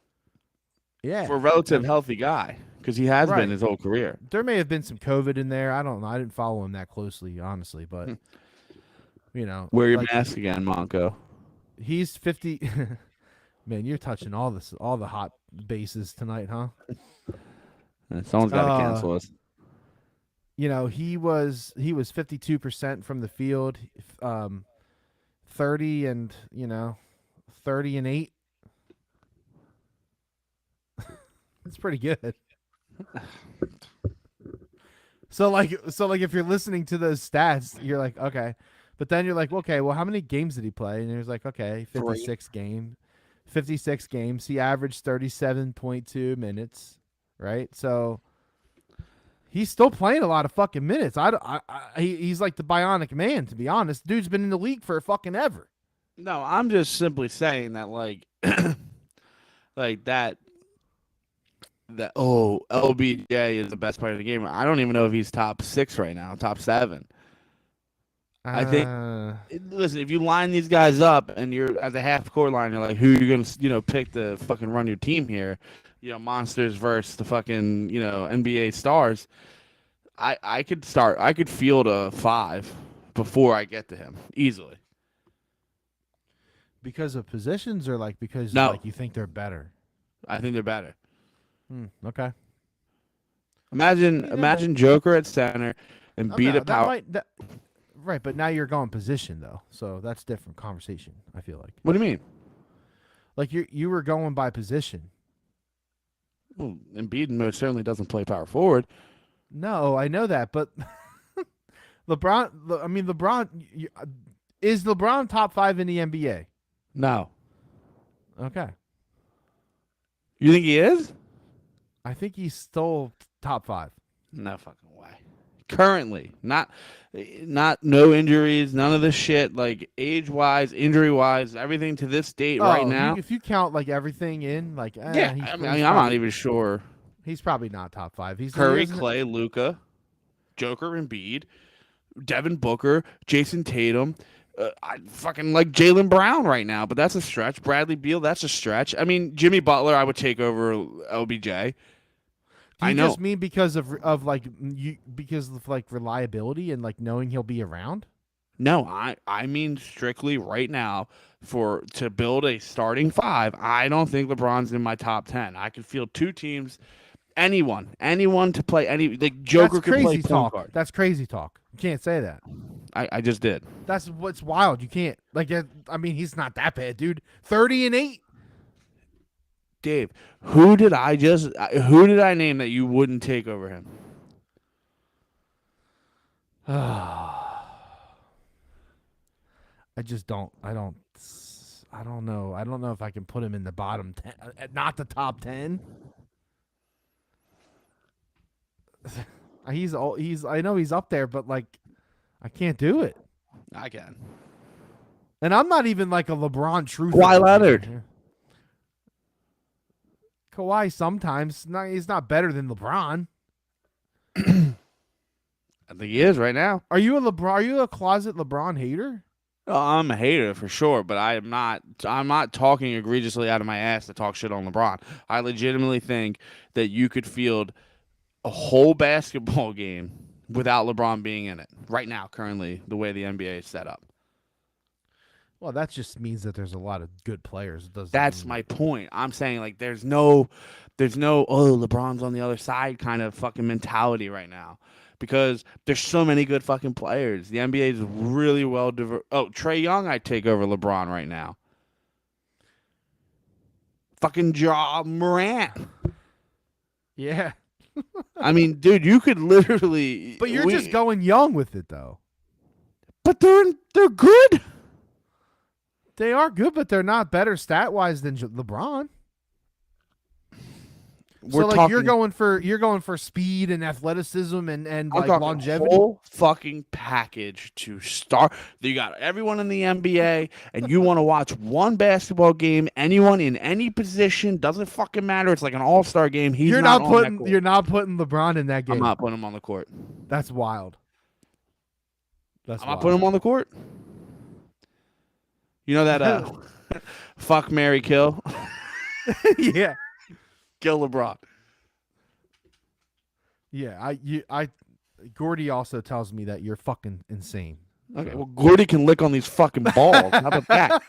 Yeah, For a relative healthy guy, because he has Right. been his whole career. There may have been some COVID in there. I don't know. I didn't follow him that closely, honestly, but you know, Wear your like, mask again, Monco. He's 50. Man, you're touching all the hot bases tonight, huh? Someone's got to cancel us. He was 52% from the field, 30 and 8. It's pretty good. So like if you're listening to those stats, you're like, okay. But then you're like, okay, well, how many games did he play? And he was like, okay, 56 games. He averaged 37.2 minutes, right? So he's still playing a lot of fucking minutes. He's like the bionic man, to be honest. Dude's been in the league for fucking ever. No, I'm just simply saying that, like, like that LBJ is the best player in the game. I don't even know if he's top 6 right now, top 7. I think. Listen, if you line these guys up and you're at the half court line, you're like, who are you gonna pick to fucking run your team here? Monsters versus the fucking NBA stars. I could field a 5 before I get to him easily. Because of positions, or like because No. like you think they're better? I think they're better. Okay. Imagine Joker at center and beat a power. Right, but now you're going position though, so that's a different conversation. I feel like. What do you mean? Like you were going by position. Well, Embiid most certainly doesn't play power forward. No, I know that, but LeBron. Is LeBron top 5 in the NBA? No. Okay. You think he is? I think he's still top 5. No fucking way. Currently, not no injuries, none of this shit. Like age-wise, injury-wise, everything to this date right now. If you count like everything in, like yeah, I'm not even sure. He's probably not top 5. He's Curry, Clay, Luka, Joker, Embiid, Devin Booker, Jason Tatum. I fucking like Jaylen Brown right now, but that's a stretch. Bradley Beal, that's a stretch. I mean, Jimmy Butler, I would take over LBJ. Do you just mean because of reliability and like knowing he'll be around? No, I mean strictly right now to build a starting 5. I don't think LeBron's in my top 10. I could field 2 teams, anyone to play any. Like Joker could play point guard. That's crazy talk. You can't say that. I just did. That's what's wild. You can't I mean, he's not that bad, dude. 30 and 8. Dave, who did I name that you wouldn't take over him? I just don't. I don't know. I don't know if I can put him in the bottom 10, not the top 10. I know he's up there, but like I can't do it. I can. And I'm not even like a LeBron truther. Kawhi Leonard. Kawhi sometimes. He's not better than LeBron. I think he is right now. Are you a closet LeBron hater? Oh, I'm a hater for sure, but I'm not talking egregiously out of my ass to talk shit on LeBron. I legitimately think that you could field a whole basketball game without LeBron being in it right now, currently, the way the NBA is set up. Well, that just means that there's a lot of good players. That's my point. I'm saying like there's no LeBron's on the other side kind of fucking mentality right now. Because there's so many good fucking players. The NBA is really well diverse. Oh, Trae Young, I'd take over LeBron right now. Fucking Ja Morant. Yeah. I mean, dude, you could literally. But you're just going young with it, though. But they're good. They are good, but they're not better stat-wise than LeBron. You're going for speed and athleticism and like longevity. Whole fucking package to start. You got everyone in the NBA, and you want to watch one basketball game. Anyone in any position, doesn't fucking matter. It's like an all-star game. You're not putting LeBron in that game. I'm not putting him on the court. That's wild. I'm not putting him on the court. You know that fuck, marry, kill. Yeah. Kill LeBron. Yeah, Gordy also tells me that you're fucking insane. Okay, well, Gordy can lick on these fucking balls. How about that?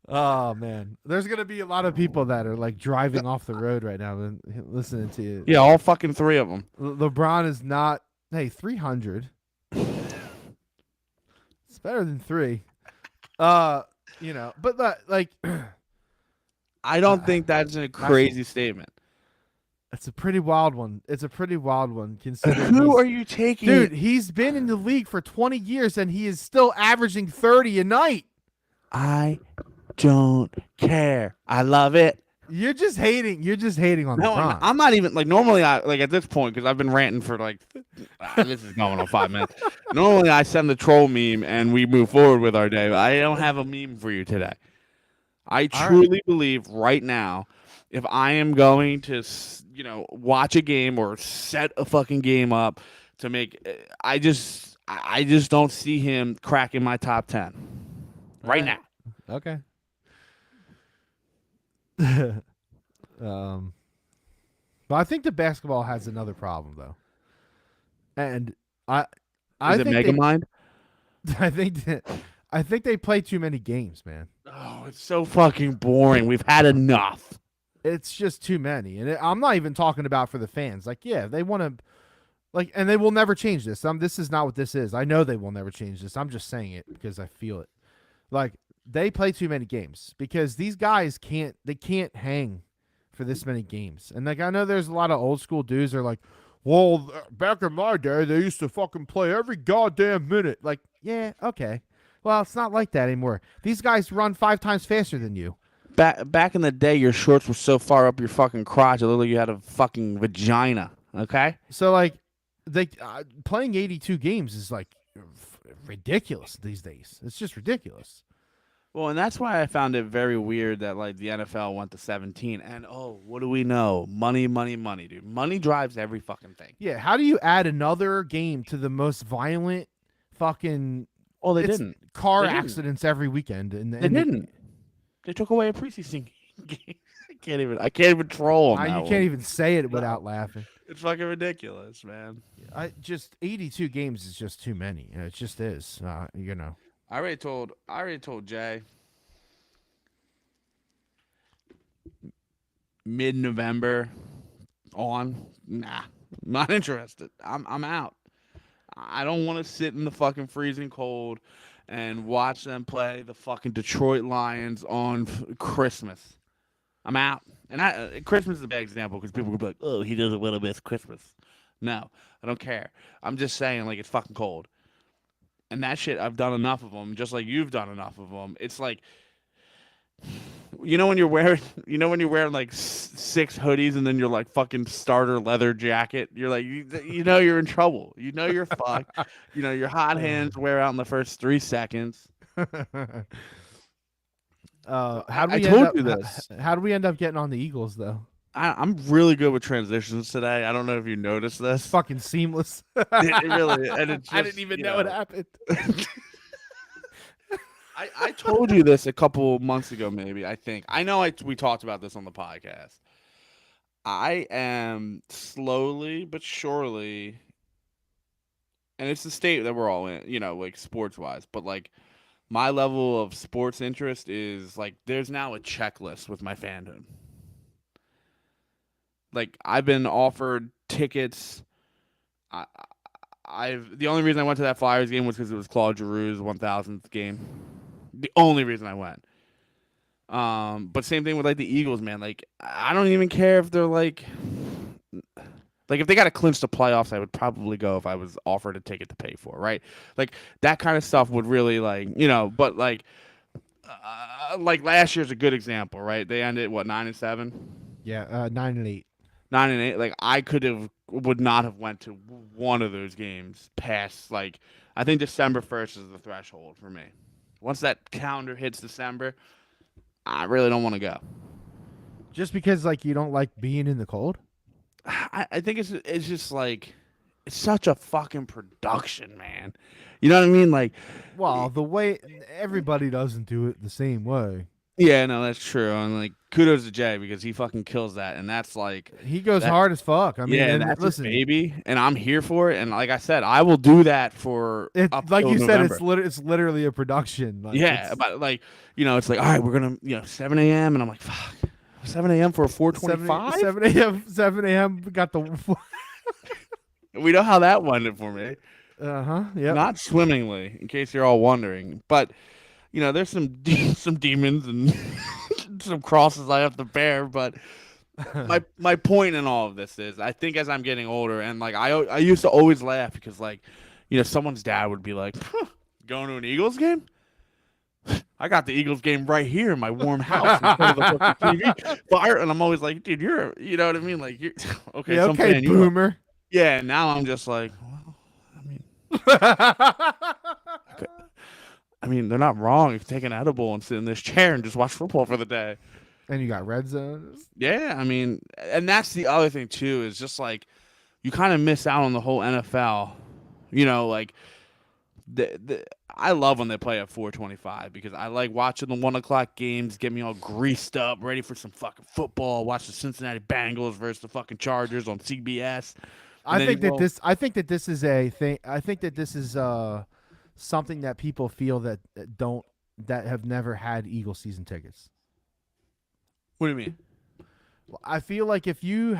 Oh man, there's gonna be a lot of people that are like driving off the road right now and listening to you. Yeah, all fucking three of them. LeBron is not. Hey, 300. It's better than three. Uh, but like, I don't think that's a crazy statement. it's a pretty wild one. It's a pretty wild one considering Who are you taking? dude, he's been in the league for 20 years and he is still averaging 30 a night. I don't care. I love it. You're just hating. You're just hating on No, LeBron. I'm not even like normally. I like at this point because I've been ranting for like this is going on 5 minutes. Normally, I send the troll meme and we move forward with our day. But I don't have a meme for you today. I truly believe right now, if I am going to watch a game or set a fucking game up to make, I just don't see him cracking my top 10 right now. Okay. But I think the basketball has another problem though, and I Is it think Megamind? I think they play too many games, man. Oh, it's so fucking boring. We've had enough. It's just too many, and I'm not even talking about for the fans. Like, yeah, they want to, like, and they will never change this. This is not what this is. I know they will never change this. I'm just saying it because I feel it. Like, they play too many games because these guys can't hang for this many games. And like, I know there's a lot of old school dudes that are like, well, back in my day, they used to fucking play every goddamn minute. Like, yeah, okay. Well, it's not like that anymore. These guys run 5 times faster than you. Back in the day, your shorts were so far up your fucking crotch, it looked like you had a fucking vagina. Okay. So like, they playing 82 games is like ridiculous these days. It's just ridiculous. Well, and that's why I found it very weird that like the NFL went to 17. And what do we know? Money, money, money, dude. Money drives every fucking thing. Yeah. How do you add another game to the most violent fucking? Oh, they didn't. Car accidents every weekend, and they didn't. They took away a preseason game. I can't even troll them. You can't even say it without laughing. It's fucking ridiculous, man. 82 games is just too many. It just is. I already told Jay. Mid-November on. Nah, not interested. I'm out. I don't want to sit in the fucking freezing cold and watch them play the fucking Detroit Lions on Christmas. I'm out. And Christmas is a bad example because people will be like, oh, he doesn't want to miss Christmas. No, I don't care. I'm just saying, like, it's fucking cold. And that shit, I've done enough of them, just like you've done enough of them. It's like, when you're wearing like 6 hoodies and then you're like fucking starter leather jacket, you're like, you're in trouble. You're fucked. Your hot hands wear out in the first 3 seconds. How do we end up getting on the Eagles though? I'm really good with transitions today. I don't know if you noticed this. Fucking seamless. It really, and it's just, I didn't even know it happened. I told you this a couple months ago, maybe. I think I know. We talked about this on the podcast. I am slowly but surely, and it's the state that we're all in, like sports wise. But like, my level of sports interest is like, there's now a checklist with my fandom. Like, I've been offered tickets. The only reason I went to that Flyers game was because it was Claude Giroux's 1000th game. The only reason I went. But same thing with like the Eagles, man. Like, I don't even care if they're like if they got to clinch the playoffs, I would probably go if I was offered a ticket to pay for, right? Like, that kind of stuff would really but like last year's a good example, right? They ended 9-7. Yeah, 9-8. 9-8. Like, I would not have went to one of those games past I think December 1st is the threshold for me. Once that calendar hits December, I really don't want to go. Just because you don't like being in the cold? I think it's just it's such a fucking production, man. You know what I mean? Well, the way everybody doesn't do it the same way. Yeah, no, that's true. And kudos to Jay because he fucking kills that, and that's like He goes that. hard as fuck. I mean, Yeah, and that's his listen, baby, and I'm here for it. And like I said, I will do that for it up like till you said, November. it's literally a production. Like Yeah, it's but like it's like all right, we're gonna 7 a.m. and I'm like fuck, 7 a.m. for a 4:25. 7 a.m. Got the We know how that went for me. uh-huh. Yep. Not swimmingly, in case you're all wondering, but there's some some demons and some crosses I have to bear. But my point in all of this is, I think as I'm getting older, and like I used to always laugh because like someone's dad would be like, huh, going to an Eagles game. I got the Eagles game right here in my warm house in front of the fucking TV. Fire, and I'm always like, dude, you know what I mean? Like, you're okay. Yeah, Some okay, fan, you are. boomer. Yeah. Now I'm just like, well, I mean, okay. I mean, they're not wrong if you take an edible and sit in this chair and just watch football for the day. And you got red zones. Yeah, I mean, and that's the other thing too is just like you kind of miss out on the whole NFL. Like the I love when they play at 4:25 because I like watching the 1 o'clock games, get me all greased up, ready for some fucking football. Watch the Cincinnati Bengals versus the fucking Chargers on CBS, and then you roll. I think that this is a thing. I think that this is something that people feel that have never had Eagle season tickets. What do you mean? I feel like if you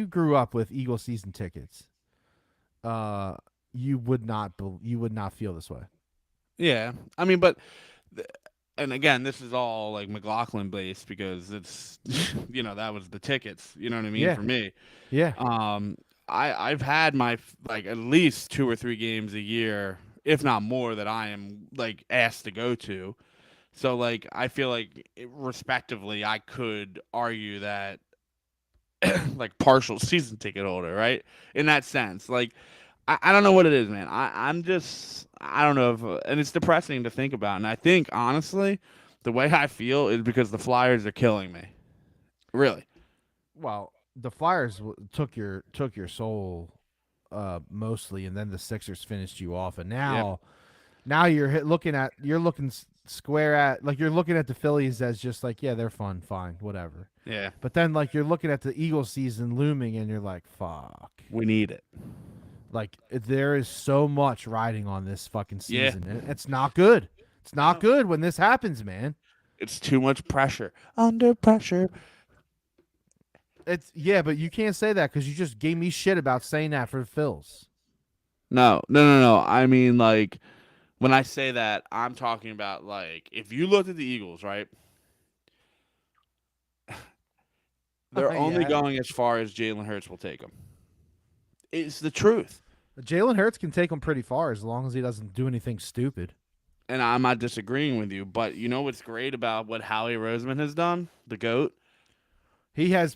grew up with Eagle season tickets, you would not feel this way. Yeah, I mean, but and again, this is all like McLaughlin based because it's that was the tickets. You know what I mean Yeah, for me. yeah. I've had my like at least 2 or 3 games a year, if not more, that I am like asked to go to. So like I feel like respectively, I could argue that like partial season ticket holder, right? In that sense, like I don't know what it is, man. I'm just I don't know if and it's depressing to think about. And I think honestly, the way I feel is because the Flyers are killing me. Really. Well, the Flyers took your soul mostly, and then the Sixers finished you off, and Yep. now you're looking square at like you're looking at the Phillies as just like, yeah, they're fun, fine, whatever. Yeah. But then like you're looking at the Eagles season looming, and you're like, fuck. We need it. Like there is so much riding on this fucking Yeah. season. And it's not good. It's not good when this happens, man. It's too much pressure. Under pressure. It's yeah, but you can't say that because you just gave me shit about saying that for the Phils. No, no, no, no. I mean, like, when I say that, I'm talking about, like, if you looked at the Eagles, right? They're only Yeah. going as far as Jalen Hurts will take them. It's the truth. Jalen Hurts can take them pretty far as long as he doesn't do anything stupid. And I'm not disagreeing with you, but you know what's great about what Howie Roseman has done? The GOAT? They're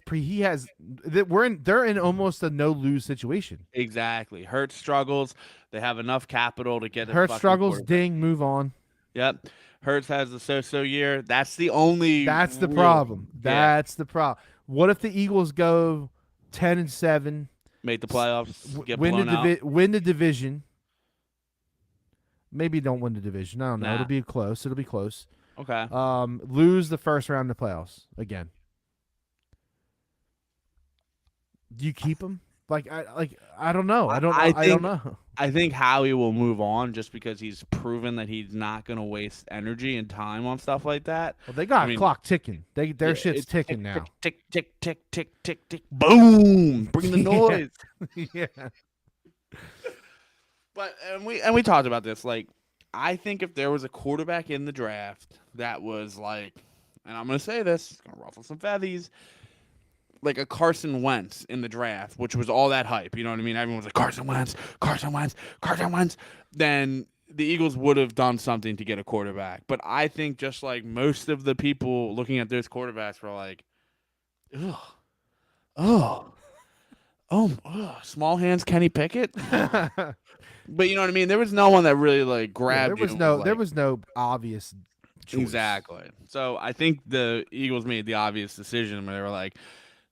in almost a no lose situation. Exactly. Hurts struggles. They have enough capital to get a Hurts fucking struggles, quarterback. ding, move on. Yep. Hurts has a so-so year. That's the only That's the real- problem. Yeah. That's the problem. What if the Eagles go 10-7, Make the playoffs, get blown out. win the division? Maybe don't win the division. I don't know. Nah. It'll be close. It'll be close. Okay. Lose the first round of the playoffs again. Do you keep him? I don't know. I don't know. I think Howie will move on just because he's proven that he's not going to waste energy and time on stuff like that. Well, they got I mean, a clock ticking. Their Yeah, shit's it's ticking tick, now. Tick, tick, tick, tick, tick, tick. Boom! Bring the Yeah. noise. Yeah. But and we talked about this. Like, I think if there was a quarterback in the draft that was like, and I'm going to say this, it's going to ruffle some feathers, like a Carson Wentz in the draft, which was all that hype. You know what I mean? Everyone was like, Carson Wentz, Carson Wentz, Carson Wentz. Then the Eagles would have done something to get a quarterback. But I think just like most of the people looking at those quarterbacks were like, ugh, small hands Kenny Pickett. But you know what I mean? There was no one that really like grabbed you. There was no obvious choice. Exactly. So I think the Eagles made the obvious decision where they were like,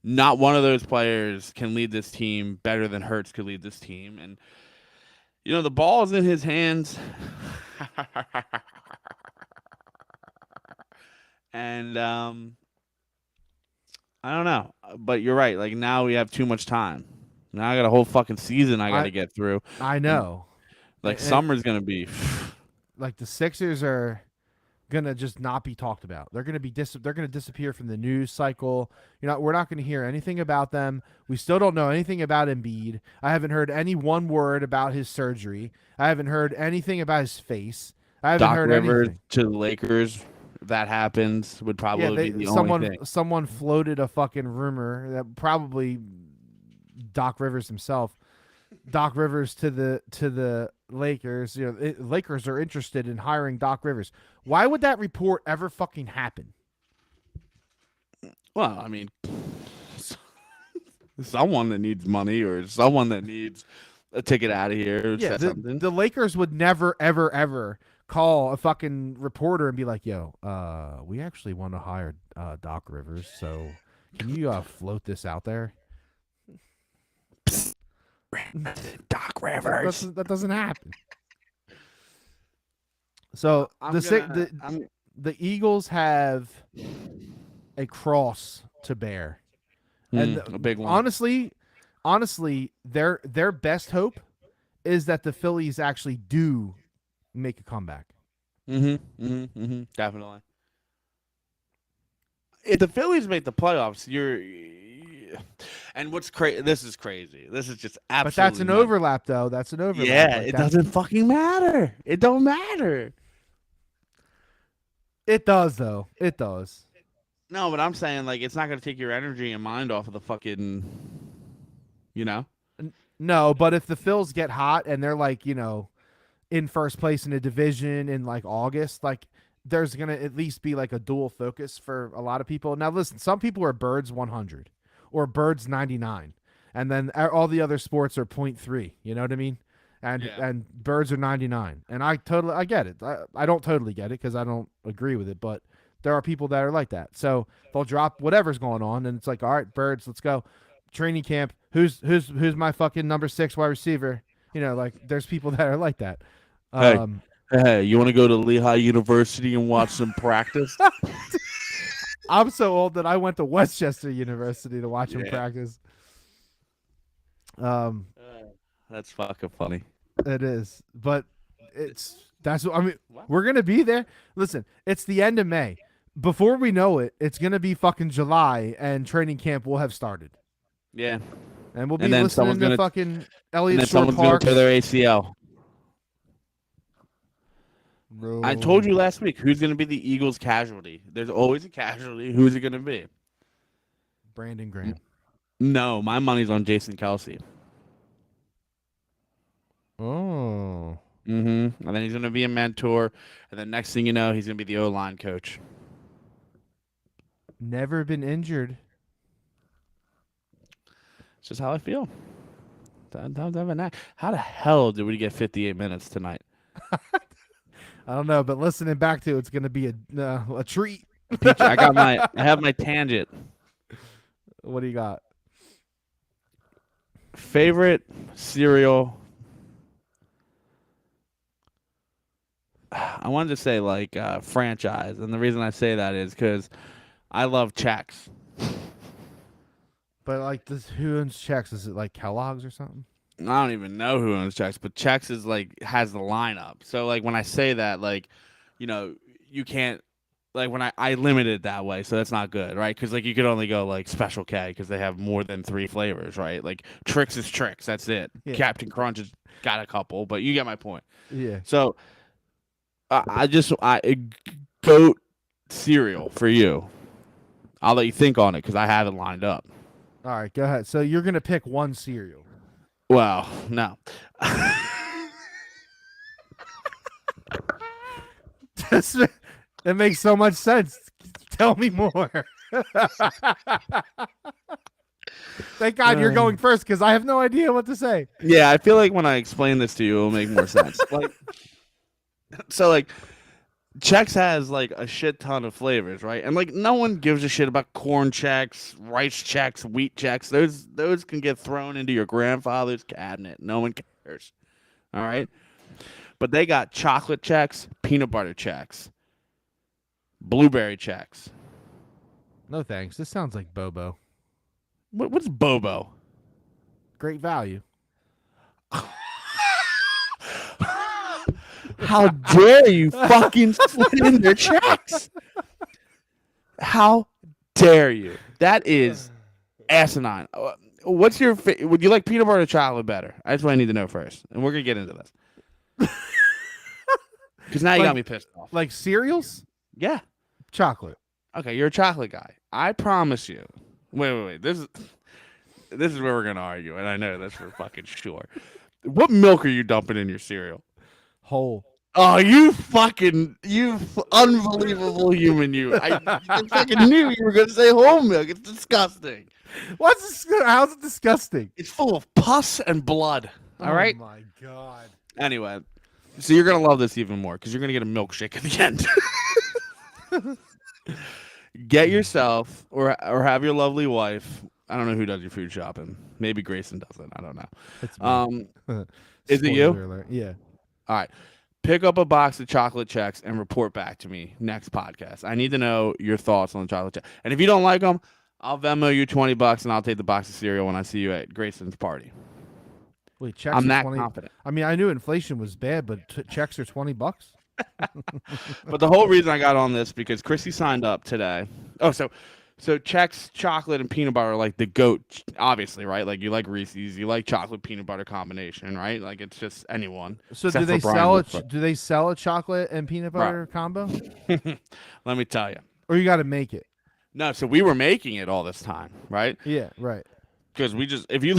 not one of those players can lead this team better than Hurts could lead this team. And, the ball is in his hands. And I don't know, but you're right. Like now we have too much time. Now I got a whole fucking season I got I to get through, I and know. like And summer's gonna be. like the Sixers are gonna just not be talked about. They're gonna be they're gonna disappear from the news cycle. We're not gonna hear anything about them. We still don't know anything about Embiid. I haven't heard any one word about his surgery. I haven't heard anything about his face. I haven't Doc heard Rivers anything. to the Lakers. If that happens, would Yeah, probably be they the only thing. someone floated a fucking rumor that probably Doc Rivers himself. Doc Rivers to the Lakers. Lakers are interested in hiring Doc Rivers. Why would that report ever fucking happen? Well, I mean, someone that needs money or someone that needs a ticket out of here Yeah, said the something. the Lakers would never ever ever call a fucking reporter and be like, "Yo, we actually want to hire Doc Rivers, so can you float this out there?" Doc That Rivers. doesn't that doesn't happen. So I'm gonna. the I'm. the Eagles have a cross to bear, and A big one. honestly, their best hope is that the Phillies actually do make a comeback. Definitely. If the Phillies make the playoffs, and what's crazy? This is crazy. This is just But that's absolutely an nuts. overlap, though. That's an overlap. Yeah, Like it that, doesn't fucking matter. It don't matter. it does, though. It does. No, but I'm saying like it's not gonna take your energy and mind off of the fucking, you know. No, but if the Phils get hot and they're like, in first place in a division in like August, like there's gonna at least be like a dual focus for a lot of people. Now, listen, some people are birds 100 or birds 99, and then all the other sports are point 0.3. You know what I mean? And Yeah. and birds are 99, and I get it. I don't totally get it because I don't agree with it, but there are people that are like that. So they'll drop whatever's going on, and it's like, all right, birds, let's go. Training camp. Who's my fucking number 6 wide receiver? Like there's people that are like that. Hey, Um, hey, you want to go to Lehigh University and watch some practice? I'm so old that I went to Westchester University to watch him Yeah. practice. Um, That's fucking funny. it is, but that's what I mean. What? We're gonna be there. Listen, it's the end of May. Before we know it, it's gonna be fucking July, and training camp will have started, Yeah. and we'll be And then listening to fucking and Elliott then Shore someone's gonna tear Parks. their ACL. I told No, you last week who's gonna be the Eagles' casualty. There's always a casualty. Who's it gonna be? Brandon Graham. No, my money's on Jason Kelsey. Oh, And then he's gonna be a mentor, and then next thing you know, he's gonna be the O-line coach. never been injured. It's just how I feel. How the hell did we get 58 minutes tonight? I don't know, but listening back to it's gonna be a treat. I have my tangent. What do you got? Favorite cereal. I wanted to say like franchise, and the reason I say that is because I love Chex. But like this, who owns Chex? Is it like Kellogg's or something? I don't even know who owns Chex, but Chex is like has the lineup. So like when I say that, like, you can't like when I limit it that way, so that's not good, right? Because like you could only go like Special K because they have more than 3 flavors, right? Like Trix is Trix, that's it. Yeah. Captain Crunch has got a couple, but you get my point. Yeah. So goat cereal for you. I'll let you think on it because I have it lined up. All right, go ahead. So you're gonna pick one cereal. Well, no. That makes so much sense. Tell me more. Thank God you're going first because I have no idea what to say. Yeah, I feel like when I explain this to you, it'll make more sense. Like, Chex has like a shit ton of flavors, right? And like, no one gives a shit about corn Chex, rice Chex, wheat Chex. Those can get thrown into your grandfather's cabinet. No one cares. All right, but they got chocolate Chex, peanut butter Chex, Blueberry checks. No thanks. This sounds like Bobo. What's Bobo? Great value. How dare you fucking slid in their checks? How dare you? That is asinine. What's your? Would you like peanut butter or chocolate better? That's what I need to know first, and we're gonna get into this. Because now you got me pissed off. Like cereals? Yeah. Chocolate. Okay, you're a chocolate guy. I promise you. Wait. This is where we're gonna argue, and I know that's for fucking sure. What milk are you dumping in your cereal? Whole. Oh, you unbelievable human! I fucking knew you were gonna say whole milk. It's disgusting. What's this? How's it disgusting? It's full of pus and blood. All right. Oh my god. Anyway, so you're gonna love this even more because you're gonna get a milkshake at the end. Get yourself or have your lovely wife. I don't know who does your food shopping. Maybe Grayson does it. I don't know. It's Is it you? Alert. Yeah. All right. Pick up a box of chocolate checks and report back to me next podcast. I need to know your thoughts on the chocolate check. And if you don't like them, I'll Venmo you $20 and I'll take the box of cereal when I see you at Grayson's party. Wait, checks I'm are that 20. confident. I mean, I knew inflation was bad, but checks are $20. But the whole reason I got on this because Chrissy signed up today. Oh, so Chex, chocolate, and peanut butter are like the goat, obviously, right? Like you like Reese's, you like chocolate peanut butter combination, right? Like it's just anyone. So do they sell a chocolate and peanut butter combo? Let me tell you. Or you got to make it? No, so we were making it all this time, right? Yeah, right. Because we just if you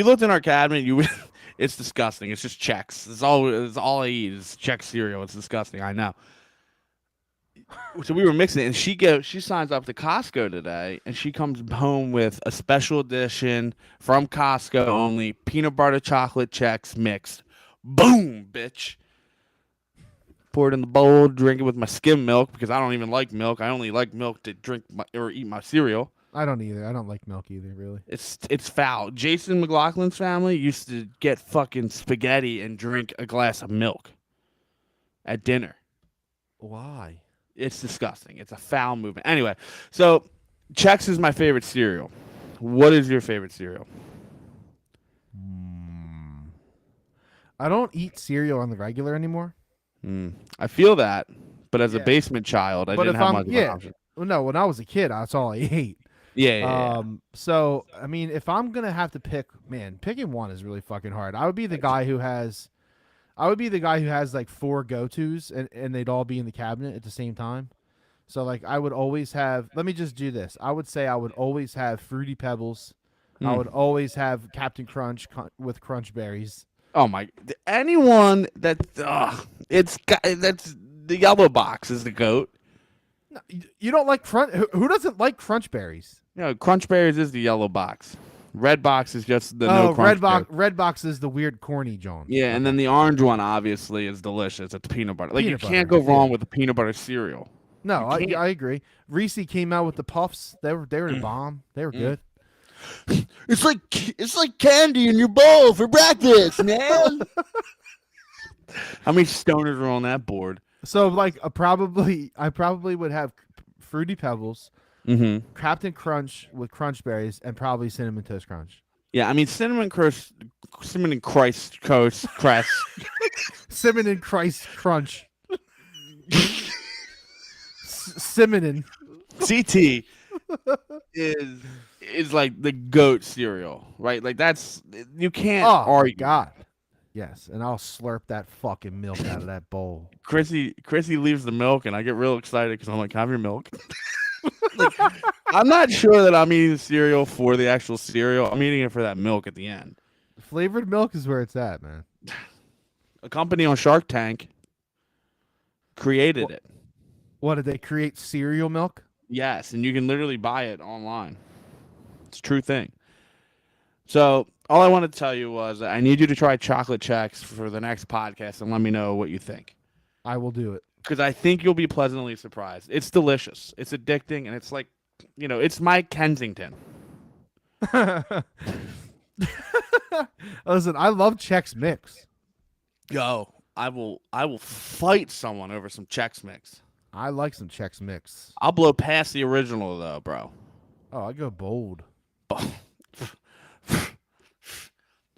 looked in our cabinet, you would. It's disgusting. It's just Chex. It's all I eat is Chex cereal. It's disgusting. I know. So we were mixing it, and she signs up to Costco today, and she comes home with a special edition from Costco only peanut butter chocolate Chex mixed. Boom, bitch. Pour it in the bowl, drink it with my skim milk because I don't even like milk. I only like milk to drink or eat my cereal. I don't either. I don't like milk either, really. It's foul. Jason McLaughlin's family used to get fucking spaghetti and drink a glass of milk at dinner. Why? It's disgusting. It's a foul movement. Anyway, so Chex is my favorite cereal. What is your favorite cereal? I don't eat cereal on the regular anymore. I feel that, but as a basement child, I didn't have much of an option. Well, no, when I was a kid, that's all I ate. Yeah. So, I mean, if I'm going to have to pick, man, picking one is really fucking hard. I would be the guy who has like 4 go-tos and they'd all be in the cabinet at the same time. So like I would always have, let me just do this. I would say I would always have Fruity Pebbles. I would always have Captain Crunch with Crunch Berries. Oh my, anyone that's the yellow box is the goat. No, you don't like Crunch? Who doesn't like Crunch Berries? No, Crunch Berries is the yellow box. Red box is just the no crunch. Red box is the weird corny John. Yeah, and then the orange one obviously is delicious. It's peanut butter. Like you can't go wrong with a peanut butter cereal. No, I agree. Reese came out with the puffs. They were the bomb. They were good. It's like candy in your bowl for breakfast, man. How many stoners are on that board? So like I probably would have Fruity Pebbles, Captain Crunch with Crunch Berries, and probably Cinnamon Toast Crunch. Yeah, I mean cinnamon Christ Cinnamon Christ Crunch. Cinnamon. CT is like the goat cereal, right? Like that's you can't argue. God. Yes, and I'll slurp that fucking milk out of that bowl. Chrissy leaves the milk, and I get real excited because I'm like, have your milk. Like, I'm not sure that I'm eating the cereal for the actual cereal. I'm eating it for that milk at the end. Flavored milk is where it's at, man. A company on Shark Tank created it. What, did they create cereal milk? Yes, and you can literally buy it online. It's a true thing. So all I wanted to tell you was I need you to try chocolate Chex for the next podcast and let me know what you think. I will do it. Because I think you'll be pleasantly surprised. It's delicious. It's addicting, and it's like, it's my Kensington. Listen, I love Chex Mix. Yo, I will fight someone over some Chex Mix. I like some Chex Mix. I'll blow past the original though, bro. Oh, I go bold.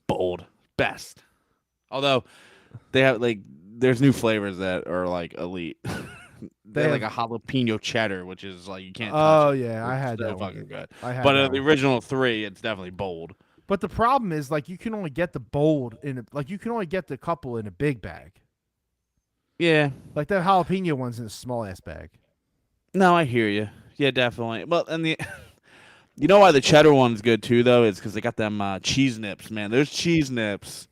Bold, best. Although they have like, there's new flavors that are like elite. They They have like have. a jalapeno cheddar, which is like you can't touch Oh it. yeah, I It's had so that one. fucking good. I had But that the one. original three, it's definitely bold. But the problem is, like, you can only get the bold like you can only get the couple in a big bag. Yeah. Like that jalapeno one's in a small ass bag. No, I hear you. Yeah, definitely. Well, and the you know why the cheddar one's good too, though, is because they got them cheese nips, man. There's cheese nips.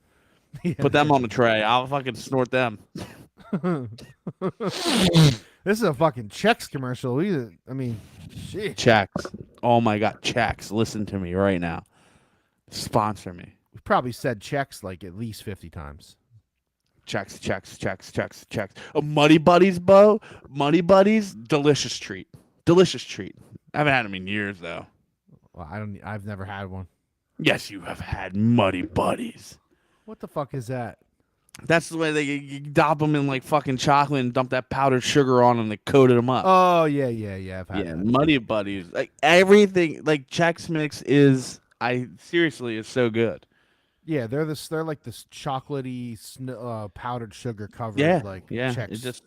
Put them on the tray. I'll fucking snort them. This is a fucking Chex commercial. I mean, shit. Checks. Oh my god, checks. Listen to me right now. Sponsor me. We've probably said Chex like at least 50 times. Checks, checks, checks, checks, checks. Oh, Muddy Buddies, Bo. Muddy Buddies, delicious treat. Delicious treat. I haven't had them in years though. Well, I've never had one. Yes, you have had Muddy Buddies. What the fuck is that? That's the way you dop them in like fucking chocolate and dump that powdered sugar on them. They coated them up. Oh yeah. I've had Yeah, that. Muddy Buddies. Like everything, like Chex Mix is. I seriously is so good. Yeah, they're like this chocolatey powdered sugar covered like yeah. Chex. It just.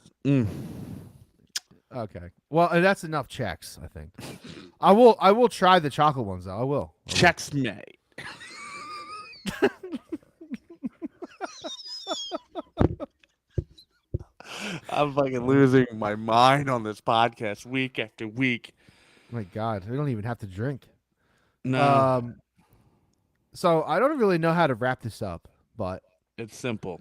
Okay. Well, and that's enough Chex, I think. I will try the chocolate ones though. I will. Chex Mate. I'm fucking losing my mind on this podcast week after week. My God, we don't even have to drink. No, So I don't really know how to wrap this up, but it's simple.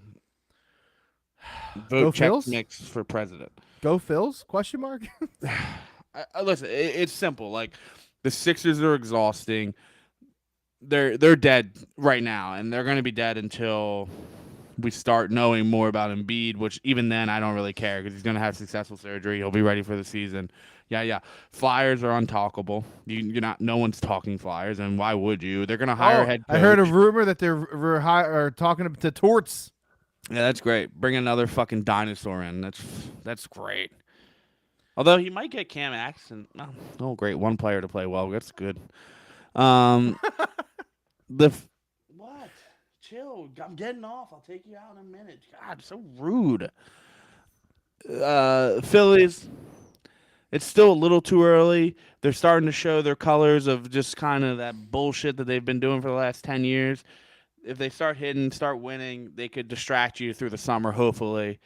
Go Vote Chex Phils? Mix for president. Go Phils? Question mark. Listen, it's simple. Like the Sixers are exhausting. They're dead right now, and they're going to be dead until we start knowing more about Embiid. Which even then, I don't really care because he's going to have successful surgery. He'll be ready for the season. Yeah. Flyers are untalkable. You're not. No one's talking Flyers, and why would you? They're going to hire a head coach. I heard a rumor that are talking to Torts. Yeah, that's great. Bring another fucking dinosaur in. That's great. Although he might get Cam Atkinson. Oh, great. One player to play well. That's good. What? Chill. I'm getting off. I'll take you out in a minute. God, so rude. Phillies. It's still a little too early. They're starting to show their colors of just kind of that bullshit that they've been doing for the last 10 years. If they start hitting, start winning, they could distract you through the summer, hopefully.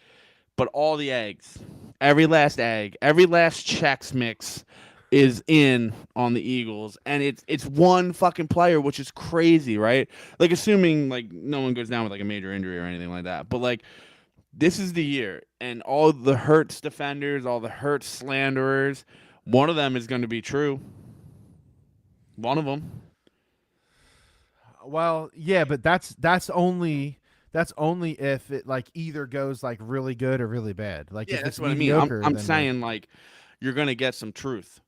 But all the eggs, every last egg, every last Chex Mix is in on the Eagles, and it's one fucking player, which is crazy, right? Like assuming like no one goes down with like a major injury or anything like that. But like this is the year, and all the Hurts defenders, all the Hurts slanderers, one of them is going to be true. One of them. Well, yeah, but that's only if it like either goes like really good or really bad. Like Yeah, if that's it's what I mean. mediocre, I'm then, saying like you're gonna get some truth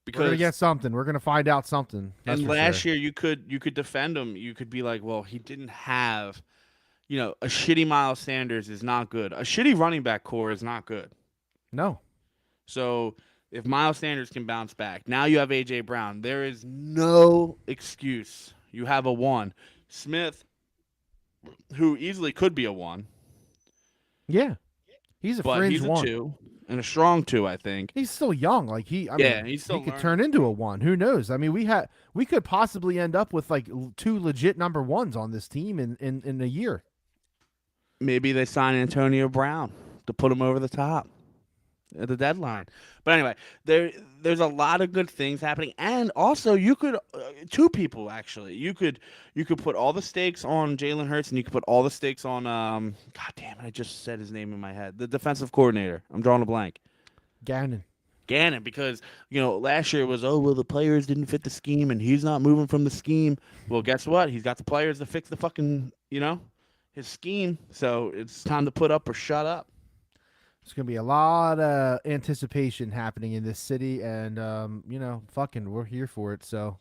we're gonna because get something. We're gonna find out something. That's and for last sure. year you could defend him. You could be like, well, he didn't have, a shitty Miles Sanders is not good. A shitty running back core is not good. No. So if Miles Sanders can bounce back, now you have AJ Brown. There is no excuse. You have a one. Smith, who easily could be a one, Yeah. He's a but fringe he's a one. two and a strong two, I think. He's still young. Like I mean, he's still he could learning. turn into a one. Who knows? I mean, we could possibly end up with like two legit number ones on this team in a year. Maybe they sign Antonio Brown to put him over the top at the deadline. But anyway, there's a lot of good things happening, and also you could two people actually. You could put all the stakes on Jalen Hurts, and you could put all the stakes on God damn it, I just said his name in my head. The defensive coordinator. I'm drawing a blank. Gannon, because last year it was the players didn't fit the scheme, and he's not moving from the scheme. Well, guess what? He's got the players to fix the fucking his scheme. So it's time to put up or shut up. there's gonna be a lot of anticipation happening in this city, and fucking we're here for it. So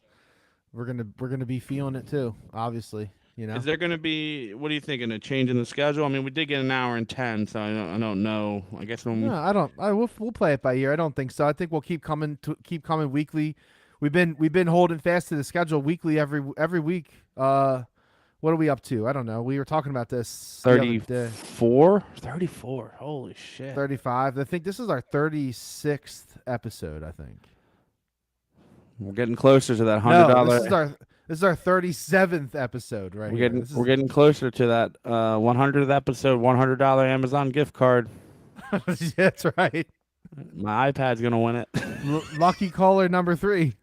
we're gonna be feeling it too, obviously. You know. Is there going to be? What are you thinking? A change in the schedule? I mean, we did get an hour and 10, so I don't know. I guess No, I don't. We'll play it by ear. I don't think so. I think we'll keep coming weekly. We've been holding fast to the schedule weekly every week. What are we up to? I don't know. We were talking about this the other day. 34. 34. Holy shit. 35. I think this is our 36th episode. I think. We're getting closer to that No, $100. this is our 37th episode right here. We're getting closer to that 100th episode, $100 Amazon gift card. That's right. My iPad's gonna win it. Lucky caller number 3.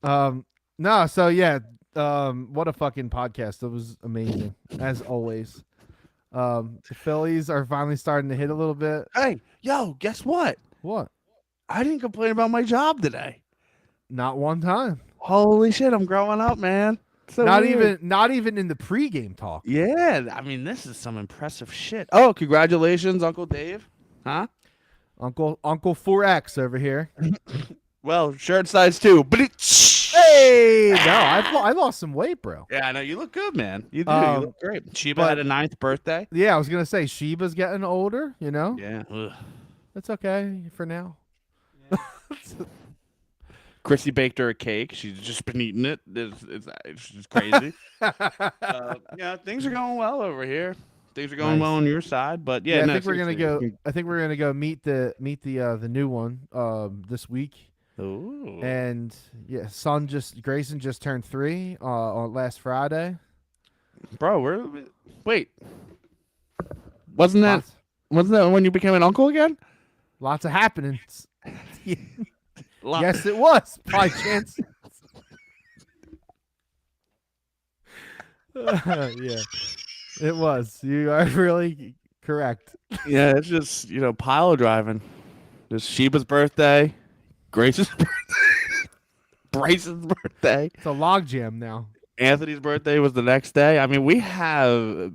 No, so yeah, what a fucking podcast. It was amazing as always. The Phillies are finally starting to hit a little bit. Hey, yo, guess what? What? I didn't complain about my job today. Not one time. Holy shit, I'm growing up, man. So not weird. even in the pregame talk. Yeah, I mean, this is some impressive shit. Oh, congratulations, Uncle Dave. Huh? Uncle 4X over here. Well, shirt size 2. Hey, no, I lost some weight, bro. Yeah, I know. You look good, man. You do. You look great. Sheba had a 9th birthday. Yeah, I was going to say, Sheba's getting older, you know? Yeah. Ugh. That's okay for now. Yeah. Chrissy baked her a cake. She's just been eating it. It's just crazy. Yeah, things are going well over here. Things are going well on your side, but yeah, I think we're gonna go. I think we're gonna go meet the new one this week. Ooh. And yeah, Grayson just turned 3 on last Friday. Bro, wait. Wasn't that when you became an uncle again? Lots of happenings. Yes, it was by chance. Yeah, it was. You are really correct. Yeah, it's just pile driving. There's Sheba's birthday, Grace's birthday, Bryce's birthday. It's a logjam now. Anthony's birthday was the next day. I mean,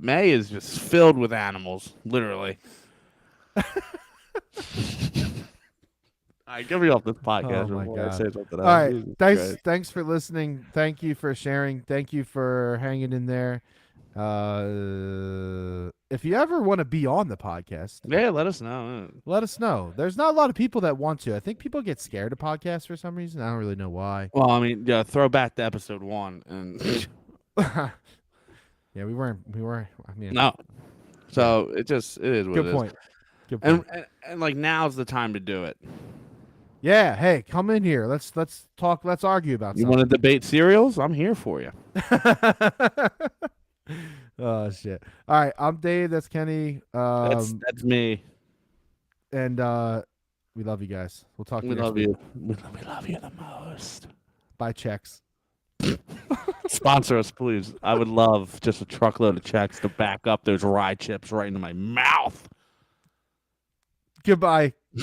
May is just filled with animals, literally. All right, get me off this podcast. Oh my God. I say something else. All right, thanks for listening. Thank you for sharing. Thank you for hanging in there. If you ever want to be on the podcast, yeah, let us know. Let us know. There's not a lot of people that want to. I think people get scared of podcasts for some reason. I don't really know why. Well, I mean, yeah, throw back to episode 1 and yeah, we weren't. I mean, no. So it is what it is. Good point. And like now's the time to do it. Yeah, hey, come in here. Let's talk. Let's argue about something. You want to debate cereals? I'm here for you. Oh shit! All right, I'm Dave. That's Kenny. That's me. And we love you guys. We'll talk to you next week. We love you the most. Buy checks. Sponsor us, please. I would love just a truckload of checks to back up those rye chips right into my mouth. Goodbye.